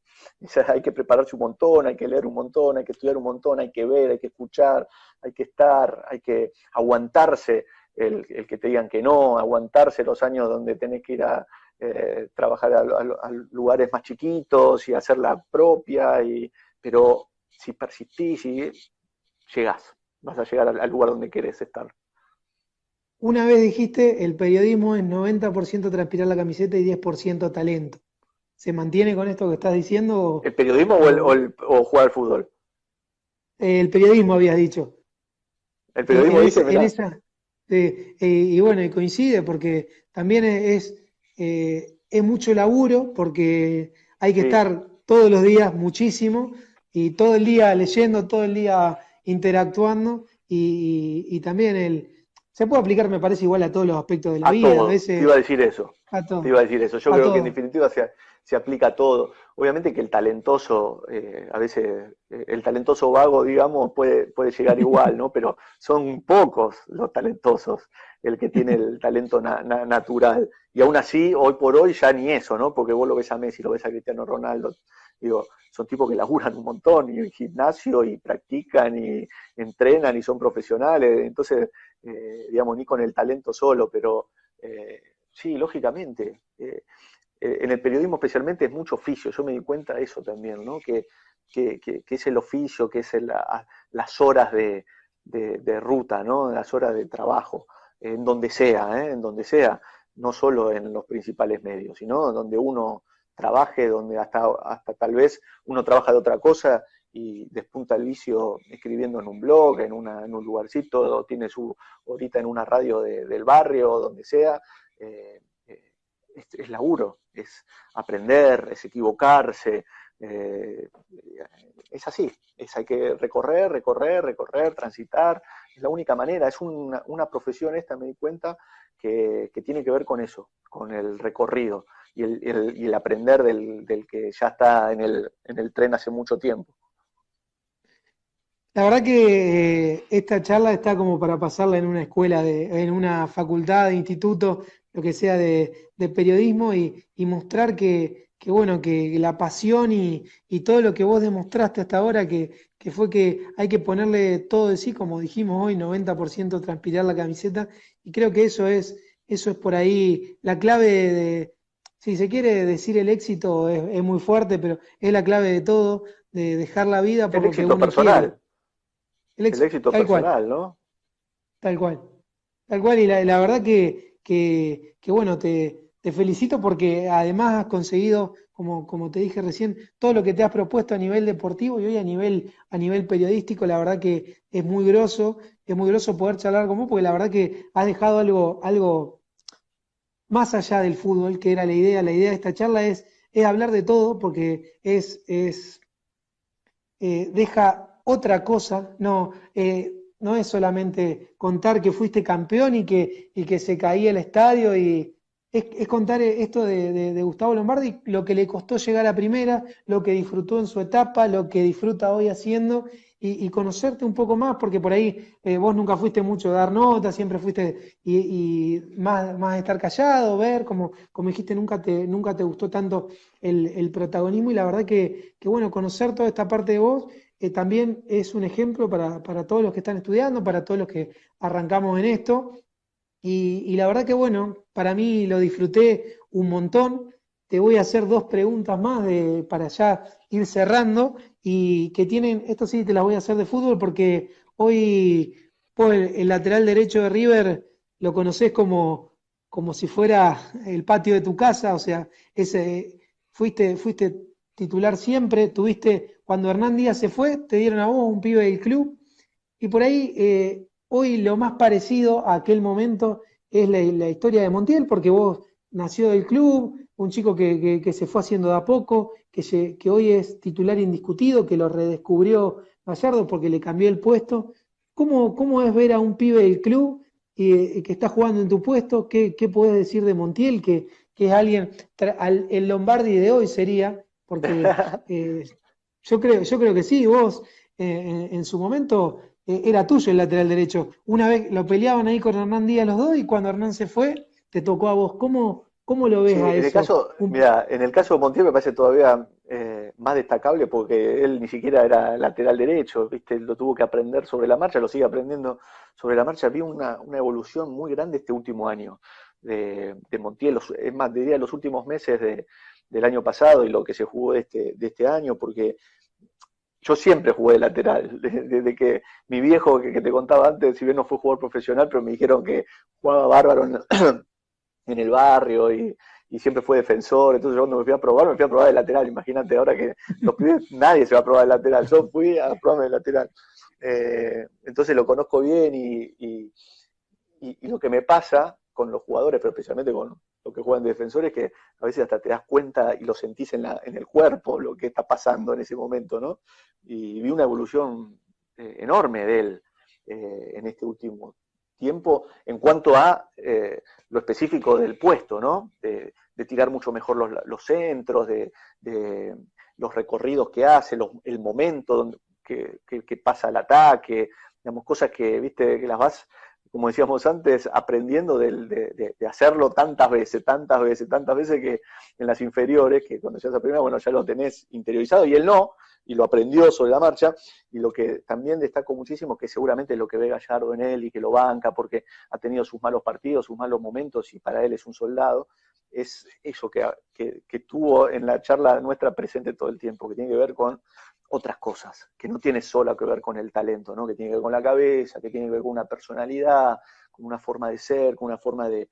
Hay que prepararse un montón, hay que leer un montón, hay que estudiar un montón, hay que ver, hay que escuchar, hay que estar, hay que aguantarse el que te digan que no, aguantarse los años donde tenés que ir a trabajar a lugares más chiquitos y hacer la propia, pero si persistís y llegás, vas a llegar al lugar donde querés estar. una vez dijiste, el periodismo es 90% transpirar la camiseta y 10% talento. ¿Se mantiene con esto que estás diciendo? ¿El periodismo O o jugar al fútbol? el periodismo habías dicho? El periodismo dice, En mirá, esa, y bueno, y coincide porque también es mucho laburo porque hay que sí, estar todos los días muchísimo y todo el día leyendo, todo el día interactuando y también se puede aplicar, me parece, igual a todos los aspectos de la A vida, a todo, te veces, iba a decir eso. a Te todo, iba a decir eso. Yo a creo que en todo. definitiva se aplica a todo. Obviamente que el talentoso, a veces, el talentoso vago, digamos, puede llegar igual, ¿no? Pero son pocos los talentosos, el que tiene el talento natural. Y aún así, hoy por hoy ya ni eso, ¿no? Porque vos lo ves a Messi, lo ves a Cristiano Ronaldo, digo, son tipos que laburan un montón, y en gimnasio, y practican, y entrenan, y son profesionales. Entonces, digamos, ni con el talento solo, pero sí, lógicamente. En el periodismo especialmente es mucho oficio, yo me di cuenta de eso también, ¿no? Que es el oficio, que es las horas de ruta, ¿no? Las horas de trabajo, en donde sea, en donde sea, no solo en los principales medios, sino donde uno trabaje, donde hasta tal vez uno trabaja de otra cosa y despunta el vicio escribiendo en un blog, en un lugarcito, o tiene su horita en una radio del barrio, donde sea. Eh, es laburo, es aprender, es equivocarse, eh, es así, hay que recorrer, recorrer, recorrer, transitar, es la única manera, es una profesión esta, me di cuenta, que tiene que ver con eso, con el recorrido y el aprender del que ya está en el tren hace mucho tiempo. La verdad que esta charla está como para pasarla en una escuela, en una facultad, de instituto, lo que sea de periodismo y mostrar bueno, que la pasión y todo lo que vos demostraste hasta ahora, que fue que hay que ponerle todo de sí, como dijimos hoy, 90% transpirar la camiseta, y creo que eso es por ahí la clave si se quiere decir el éxito es muy fuerte, pero es la clave de todo, de dejar la vida por El lo que éxito uno quiere. personal, el éxito Tal cual, personal, ¿no? tal cual. Tal cual, y la verdad que bueno, te felicito porque además has conseguido, como te dije recién, todo lo que te has propuesto a nivel deportivo y hoy a nivel periodístico, la verdad que es muy groso poder charlar con vos, porque la verdad que has dejado algo más allá del fútbol, que era la idea de esta charla es hablar de todo, porque deja otra cosa, no es solamente contar que fuiste campeón y que se caía el estadio, es contar esto de Gustavo Lombardi, lo que le costó llegar a primera, lo que disfrutó en su etapa, lo que disfruta hoy haciendo y conocerte un poco más, porque por ahí vos nunca fuiste mucho de dar notas, siempre fuiste y más estar callado, ver, como dijiste, nunca te gustó tanto el protagonismo y la verdad que bueno, conocer toda esta parte de vos también es un ejemplo para todos los que están estudiando, para todos los que arrancamos en esto. Y la verdad que bueno, para mí lo disfruté un montón. Te voy a hacer dos preguntas más para ya ir cerrando y que tienen, esto sí te las voy a hacer de fútbol porque hoy el lateral derecho de River lo conocés como si fuera el patio de tu casa, o sea, fuiste titular siempre, tuviste, cuando Hernán Díaz se fue, te dieron a vos un pibe del club y por ahí, hoy lo más parecido a aquel momento es la historia de Montiel, porque vos nació del club, un chico que se fue haciendo de a poco, que hoy es titular indiscutido, que lo redescubrió Gallardo porque le cambió el puesto. ¿Cómo es ver a un pibe del club que está jugando en tu puesto? ¿Qué podés decir de Montiel? Que es alguien, el Lombardi de hoy sería, porque yo creo que sí, vos en su momento era tuyo el lateral derecho. Una vez lo peleaban ahí con Hernán Díaz los dos y cuando Hernán se fue, te tocó a vos. ¿Cómo lo ves Sí, a en el eso? caso, mira, en el caso de Montiel me parece todavía más destacable porque él ni siquiera era lateral derecho, ¿viste? Lo tuvo que aprender sobre la marcha, lo sigue aprendiendo sobre la marcha. Vi una evolución muy grande este último año de Montiel, es más, diría los últimos meses del año pasado y lo que se jugó de este año, porque yo siempre jugué de lateral, desde que mi viejo que te contaba antes, si bien no fue jugador profesional, pero me dijeron que jugaba bárbaro en el barrio y siempre fue defensor, entonces yo cuando me fui a probar de lateral, imagínate, ahora que los pibes, nadie se va a probar de lateral, yo fui a probarme de lateral. Entonces lo conozco bien y lo que me pasa con los jugadores, pero especialmente con los que juegan de defensores, es que a veces hasta te das cuenta y lo sentís en el cuerpo, lo que está pasando en ese momento, ¿no? Y vi una evolución enorme de él en este último tiempo en cuanto a lo específico del puesto, ¿no? De tirar mucho mejor los centros, de los recorridos que hace, el momento que pasa el ataque, digamos, cosas que, viste, que las vas, como decíamos antes, aprendiendo de hacerlo tantas veces, que en las inferiores, que cuando llegas a primera, bueno, ya lo tenés interiorizado, y él no, y lo aprendió sobre la marcha, y lo que también destaco muchísimo, que seguramente es lo que ve Gallardo en él y que lo banca, porque ha tenido sus malos partidos, sus malos momentos, y para él es un soldado, es eso que tuvo en la charla nuestra presente todo el tiempo, que tiene que ver con otras cosas, que no tiene solo que ver con el talento, ¿no? Que tiene que ver con la cabeza, que tiene que ver con una personalidad, con una forma de ser, con una forma de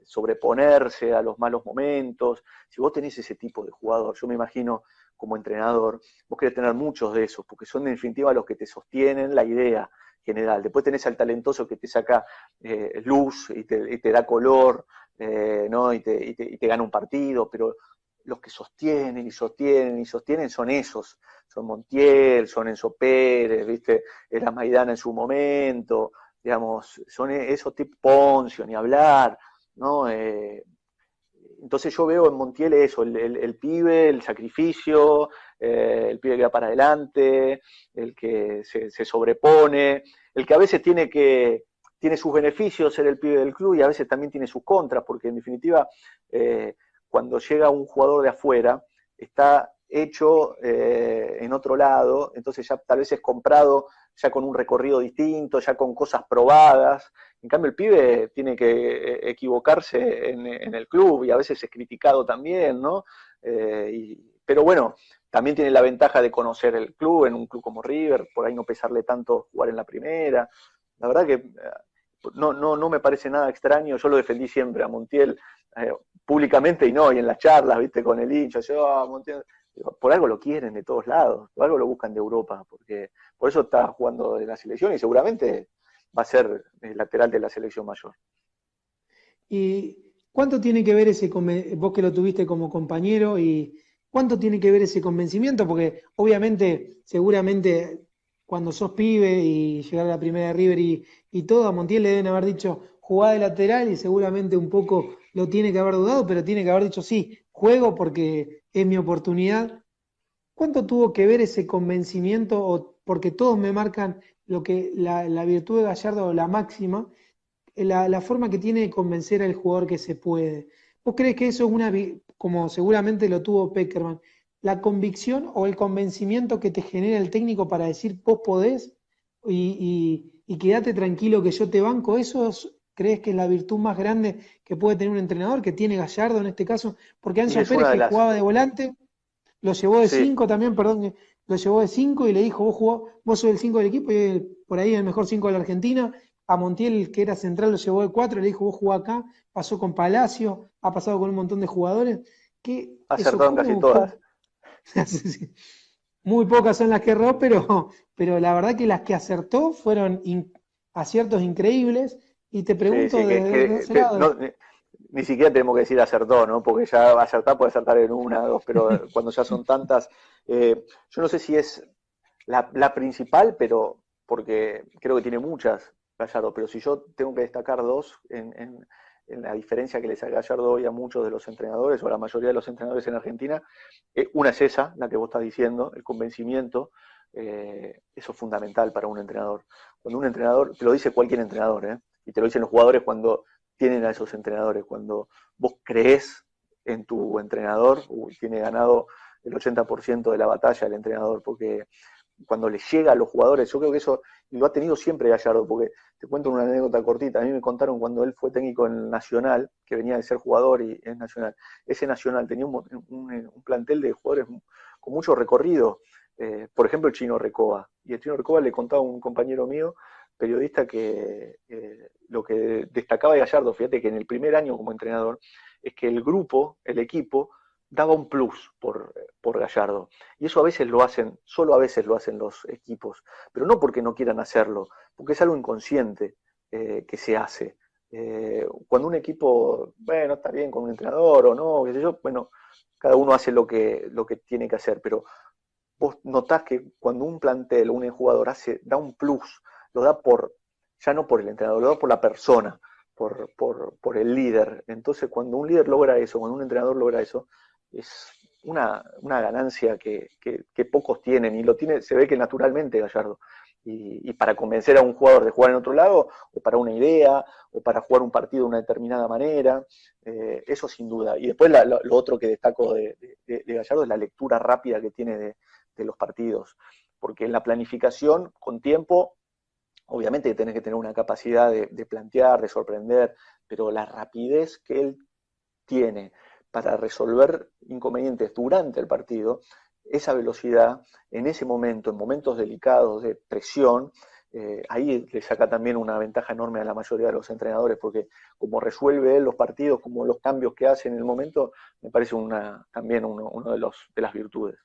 sobreponerse a los malos momentos. Si vos tenés ese tipo de jugador, yo me imagino como entrenador, vos querés tener muchos de esos, porque son en definitiva los que te sostienen la idea general. Después tenés al talentoso que te saca luz y te da color, ¿no? y te gana un partido, pero los que sostienen y sostienen y sostienen son esos, son Montiel, son Enzo Pérez, ¿viste? Era Maidana en su momento, digamos, son esos tipos, Poncio, ni hablar, ¿no? Entonces yo veo en Montiel eso, el pibe, el sacrificio, el pibe que va para adelante, el que se sobrepone, el que a veces tiene sus beneficios ser el pibe del club y a veces también tiene sus contras, porque en definitiva, cuando llega un jugador de afuera, está hecho en otro lado, entonces ya tal vez es comprado ya con un recorrido distinto, ya con cosas probadas. En cambio el pibe tiene que equivocarse en el club y a veces es criticado también, ¿no? Pero bueno, también tiene la ventaja de conocer el club en un club como River, por ahí no pesarle tanto jugar en la primera. La verdad que no me parece nada extraño, yo lo defendí siempre a Montiel, públicamente y no, y en las charlas, viste, con el hincha, yo, Montiel, por algo lo quieren de todos lados, por algo lo buscan de Europa, porque por eso está jugando de la selección y seguramente va a ser el lateral de la selección mayor. ¿Y cuánto tiene que ver vos que lo tuviste como compañero, y cuánto tiene que ver ese convencimiento? Porque obviamente, seguramente, cuando sos pibe y llegar a la primera de River y todo, a Montiel le deben haber dicho, jugá de lateral, y seguramente un poco lo tiene que haber dudado, pero tiene que haber dicho, sí, juego porque es mi oportunidad. ¿Cuánto tuvo que ver ese convencimiento? Porque todos me marcan lo que la virtud de Gallardo, la máxima, la forma que tiene de convencer al jugador que se puede. ¿Vos crees que eso es como seguramente lo tuvo Peckerman, la convicción o el convencimiento que te genera el técnico para decir vos podés y quédate tranquilo que yo te banco? ¿Crees que es la virtud más grande que puede tener un entrenador, que tiene Gallardo en este caso? Porque Y Anzo es Pérez, una de que las... jugaba de volante, lo llevó de Sí, 5 también, perdón, lo llevó de 5 y le dijo, vos sos el 5 del equipo, y por ahí el mejor 5 de la Argentina. A Montiel, que era central, lo llevó de 4 y le dijo, vos jugá acá. Pasó con Palacio, ha pasado con un montón de jugadores. ha Eso, acertado en casi todas. Sí, sí. Muy pocas son las que erró, pero la verdad que las que acertó fueron aciertos increíbles. Y te Sí, pregunto sí, de ese lado. no, ni siquiera tenemos que decir acertó, ¿no? Porque ya acertar puede acertar en una, dos, pero cuando ya son tantas, yo no sé si es la principal, pero porque creo que tiene muchas, Gallardo, pero si yo tengo que destacar dos en la diferencia que le saca Gallardo hoy a muchos de los entrenadores, o a la mayoría de los entrenadores en Argentina, una es esa, la que vos estás diciendo, el convencimiento, eso es fundamental para un entrenador. Cuando un entrenador, te lo dice cualquier entrenador, y te lo dicen los jugadores cuando tienen a esos entrenadores, cuando vos creés en tu entrenador, tiene ganado el 80% de la batalla el entrenador, porque cuando le llega a los jugadores, yo creo que eso lo ha tenido siempre Gallardo, porque te cuento una anécdota cortita, a mí me contaron cuando él fue técnico en Nacional, que venía de ser jugador y es Nacional, ese Nacional tenía un plantel de jugadores con mucho recorrido, por ejemplo el Chino Recoba, y el Chino Recoba le contaba a un compañero mío, periodista, que lo que destacaba de Gallardo, fíjate que en el primer año como entrenador, es que el grupo, el equipo, daba un plus por Gallardo. Y eso a veces lo hacen, solo a veces lo hacen los equipos, pero no porque no quieran hacerlo, porque es algo inconsciente que se hace. Cuando un equipo, bueno, está bien con un entrenador o no, qué sé yo, bueno, cada uno hace lo que tiene que hacer, pero vos notás que cuando un plantel o un jugador da un plus, lo da ya no por el entrenador, lo da por la persona, por el líder. Entonces, cuando un líder logra eso, cuando un entrenador logra eso, es una ganancia que pocos tienen, y lo tiene, se ve que naturalmente Gallardo. Y para convencer a un jugador de jugar en otro lado, o para una idea, o para jugar un partido de una determinada manera, eso sin duda. Y después lo otro que destaco de Gallardo es la lectura rápida que tiene de los partidos, porque en la planificación, con tiempo, obviamente tenés que tener una capacidad de plantear, de sorprender, pero la rapidez que él tiene para resolver inconvenientes durante el partido, esa velocidad, en ese momento, en momentos delicados de presión, ahí le saca también una ventaja enorme a la mayoría de los entrenadores, porque como resuelve él los partidos, como los cambios que hace en el momento, me parece también uno de las virtudes.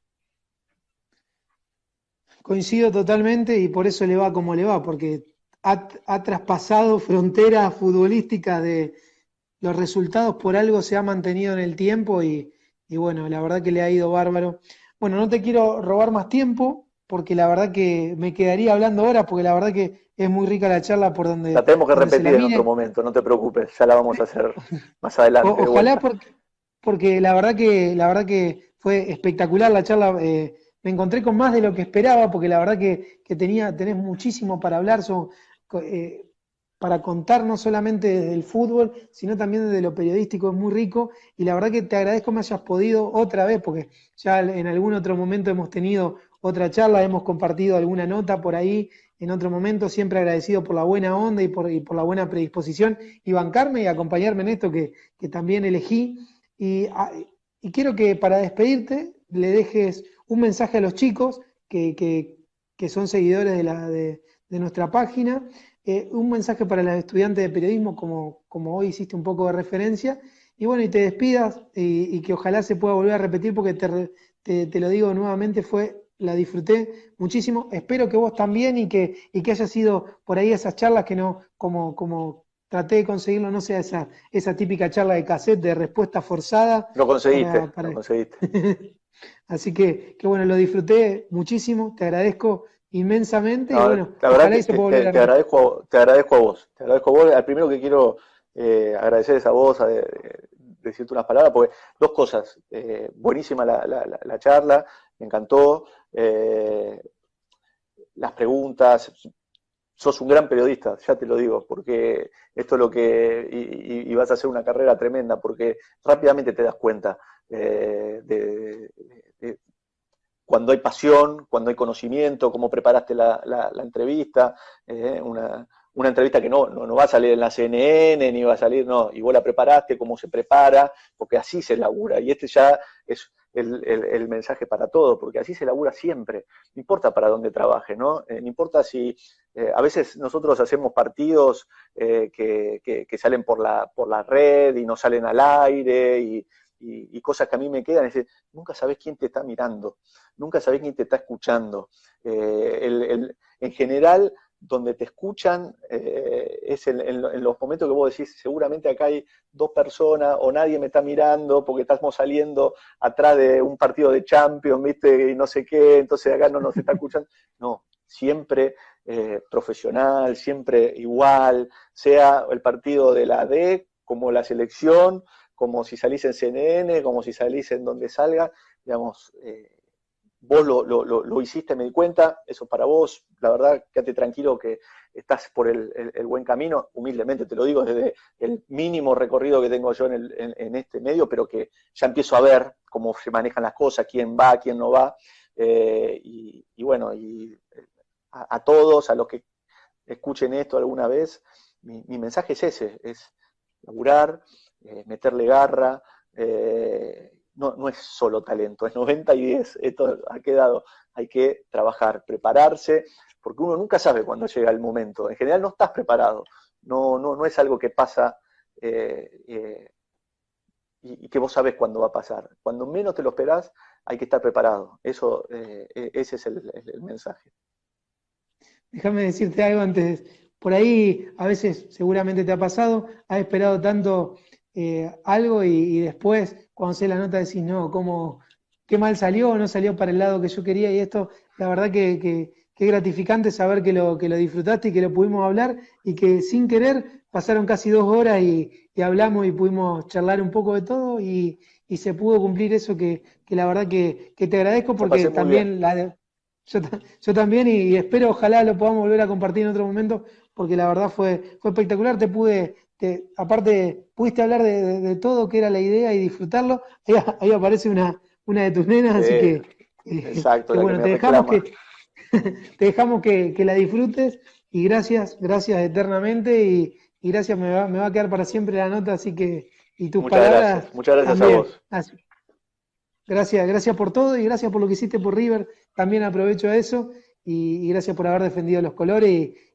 Coincido totalmente y por eso le va como le va, porque ha traspasado fronteras futbolísticas de los resultados, por algo se ha mantenido en el tiempo y bueno, la verdad que le ha ido bárbaro. Bueno, no te quiero robar más tiempo porque la verdad que me quedaría hablando ahora porque la verdad que es muy rica la charla por La tenemos que donde se la repetir en otro mire. momento, no te preocupes, ya la vamos a hacer más adelante de Ojalá vuelta. porque la verdad que fue espectacular la charla. Me encontré con más de lo que esperaba, porque la verdad que tenés muchísimo para hablar, para contar no solamente desde el fútbol, sino también desde lo periodístico, es muy rico. Y la verdad que te agradezco me hayas podido otra vez, porque ya en algún otro momento hemos tenido otra charla, hemos compartido alguna nota por ahí en otro momento, siempre agradecido por la buena onda y por la buena predisposición y bancarme y acompañarme en esto que también elegí. Y, y quiero que para despedirte le dejes un mensaje a los chicos que son seguidores de nuestra página, un mensaje para los estudiantes de periodismo, como hoy hiciste un poco de referencia, y bueno, y te despidas y que ojalá se pueda volver a repetir porque te lo digo nuevamente, la disfruté muchísimo, espero que vos también y que haya sido por ahí esas charlas que no, como traté de conseguirlo, no sea esa típica charla de cassette de respuesta forzada Lo conseguiste, para... lo conseguiste. Así que bueno, lo disfruté muchísimo, te agradezco inmensamente y No, bueno, la verdad ojalá que y se pueda volver a repetir. te agradezco a vos. Te agradezco a vos. Al primero que quiero agradecer es a vos, decirte unas palabras, porque dos cosas. Buenísima la charla, me encantó. Las preguntas, sos un gran periodista, ya te lo digo, porque esto es lo que, y vas a hacer una carrera tremenda, porque rápidamente te das cuenta de cuando hay pasión, cuando hay conocimiento, cómo preparaste la entrevista, una entrevista que no va a salir en la CNN, ni va a salir, no, y vos la preparaste, cómo se prepara, porque así se labura, y este ya es el mensaje para todo, porque así se labura siempre, no importa para dónde trabaje, ¿no? No importa si, a veces nosotros hacemos partidos que salen por la red y no salen al aire, y cosas que a mí me quedan, es decir, nunca sabés quién te está mirando, nunca sabés quién te está escuchando. En general, donde te escuchan es en los momentos que vos decís, seguramente acá hay dos personas o nadie me está mirando porque estamos saliendo atrás de un partido de Champions, ¿viste? Y no sé qué, entonces acá no nos está escuchando. No, siempre profesional, siempre igual, sea el partido de la D como la selección, como si salís en CNN, como si salís en donde salga, digamos, vos lo hiciste, me di cuenta, eso para vos, la verdad, quédate tranquilo que estás por el buen camino, humildemente te lo digo, desde el mínimo recorrido que tengo yo en este medio, pero que ya empiezo a ver cómo se manejan las cosas, quién va, quién no va, y bueno, y a todos, a los que escuchen esto alguna vez, mi mensaje es ese, es laburar, meterle garra, no es solo talento, es 90 y 10, esto ha quedado, hay que trabajar, prepararse, porque uno nunca sabe cuándo llega el momento, en general no estás preparado, no es algo que pasa y que vos sabés cuándo va a pasar, cuando menos te lo esperás hay que estar preparado, ese es el mensaje. Déjame decirte algo antes. Por ahí, a veces, seguramente te ha pasado, has esperado tanto algo y después, cuando haces la nota, decís, no, qué mal salió, no salió para el lado que yo quería. Y esto, la verdad qué gratificante saber que lo disfrutaste y que lo pudimos hablar y que sin querer pasaron casi 2 horas y hablamos y pudimos charlar un poco de todo y se pudo cumplir eso que la verdad que te agradezco La porque pasé muy bien. también yo también y espero ojalá lo podamos volver a compartir en otro momento porque la verdad fue espectacular, aparte pudiste hablar de todo que era la idea y disfrutarlo, ahí aparece una de tus nenas, así Sí, exacto, que la que bueno, me reclama. te dejamos que la disfrutes y gracias eternamente y gracias, me va a quedar para siempre la nota, así que, y tus palabras Muchas gracias a también. vos. Gracias por todo y gracias por lo que hiciste por River. También aprovecho eso y gracias por haber defendido los colores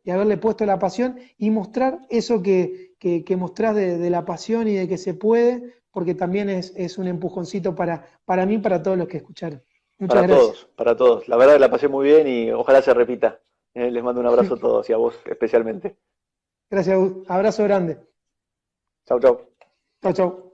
y haberle puesto la pasión y mostrar eso que mostrás de la pasión y de que se puede, porque también es un empujoncito para mí, para todos los que escucharon. Muchas Para gracias. todos, para todos. La verdad que la pasé muy bien y ojalá se repita. Les mando un abrazo a todos y a vos especialmente. Gracias, Gus. Abrazo grande. Chau, chau. Chao, chao.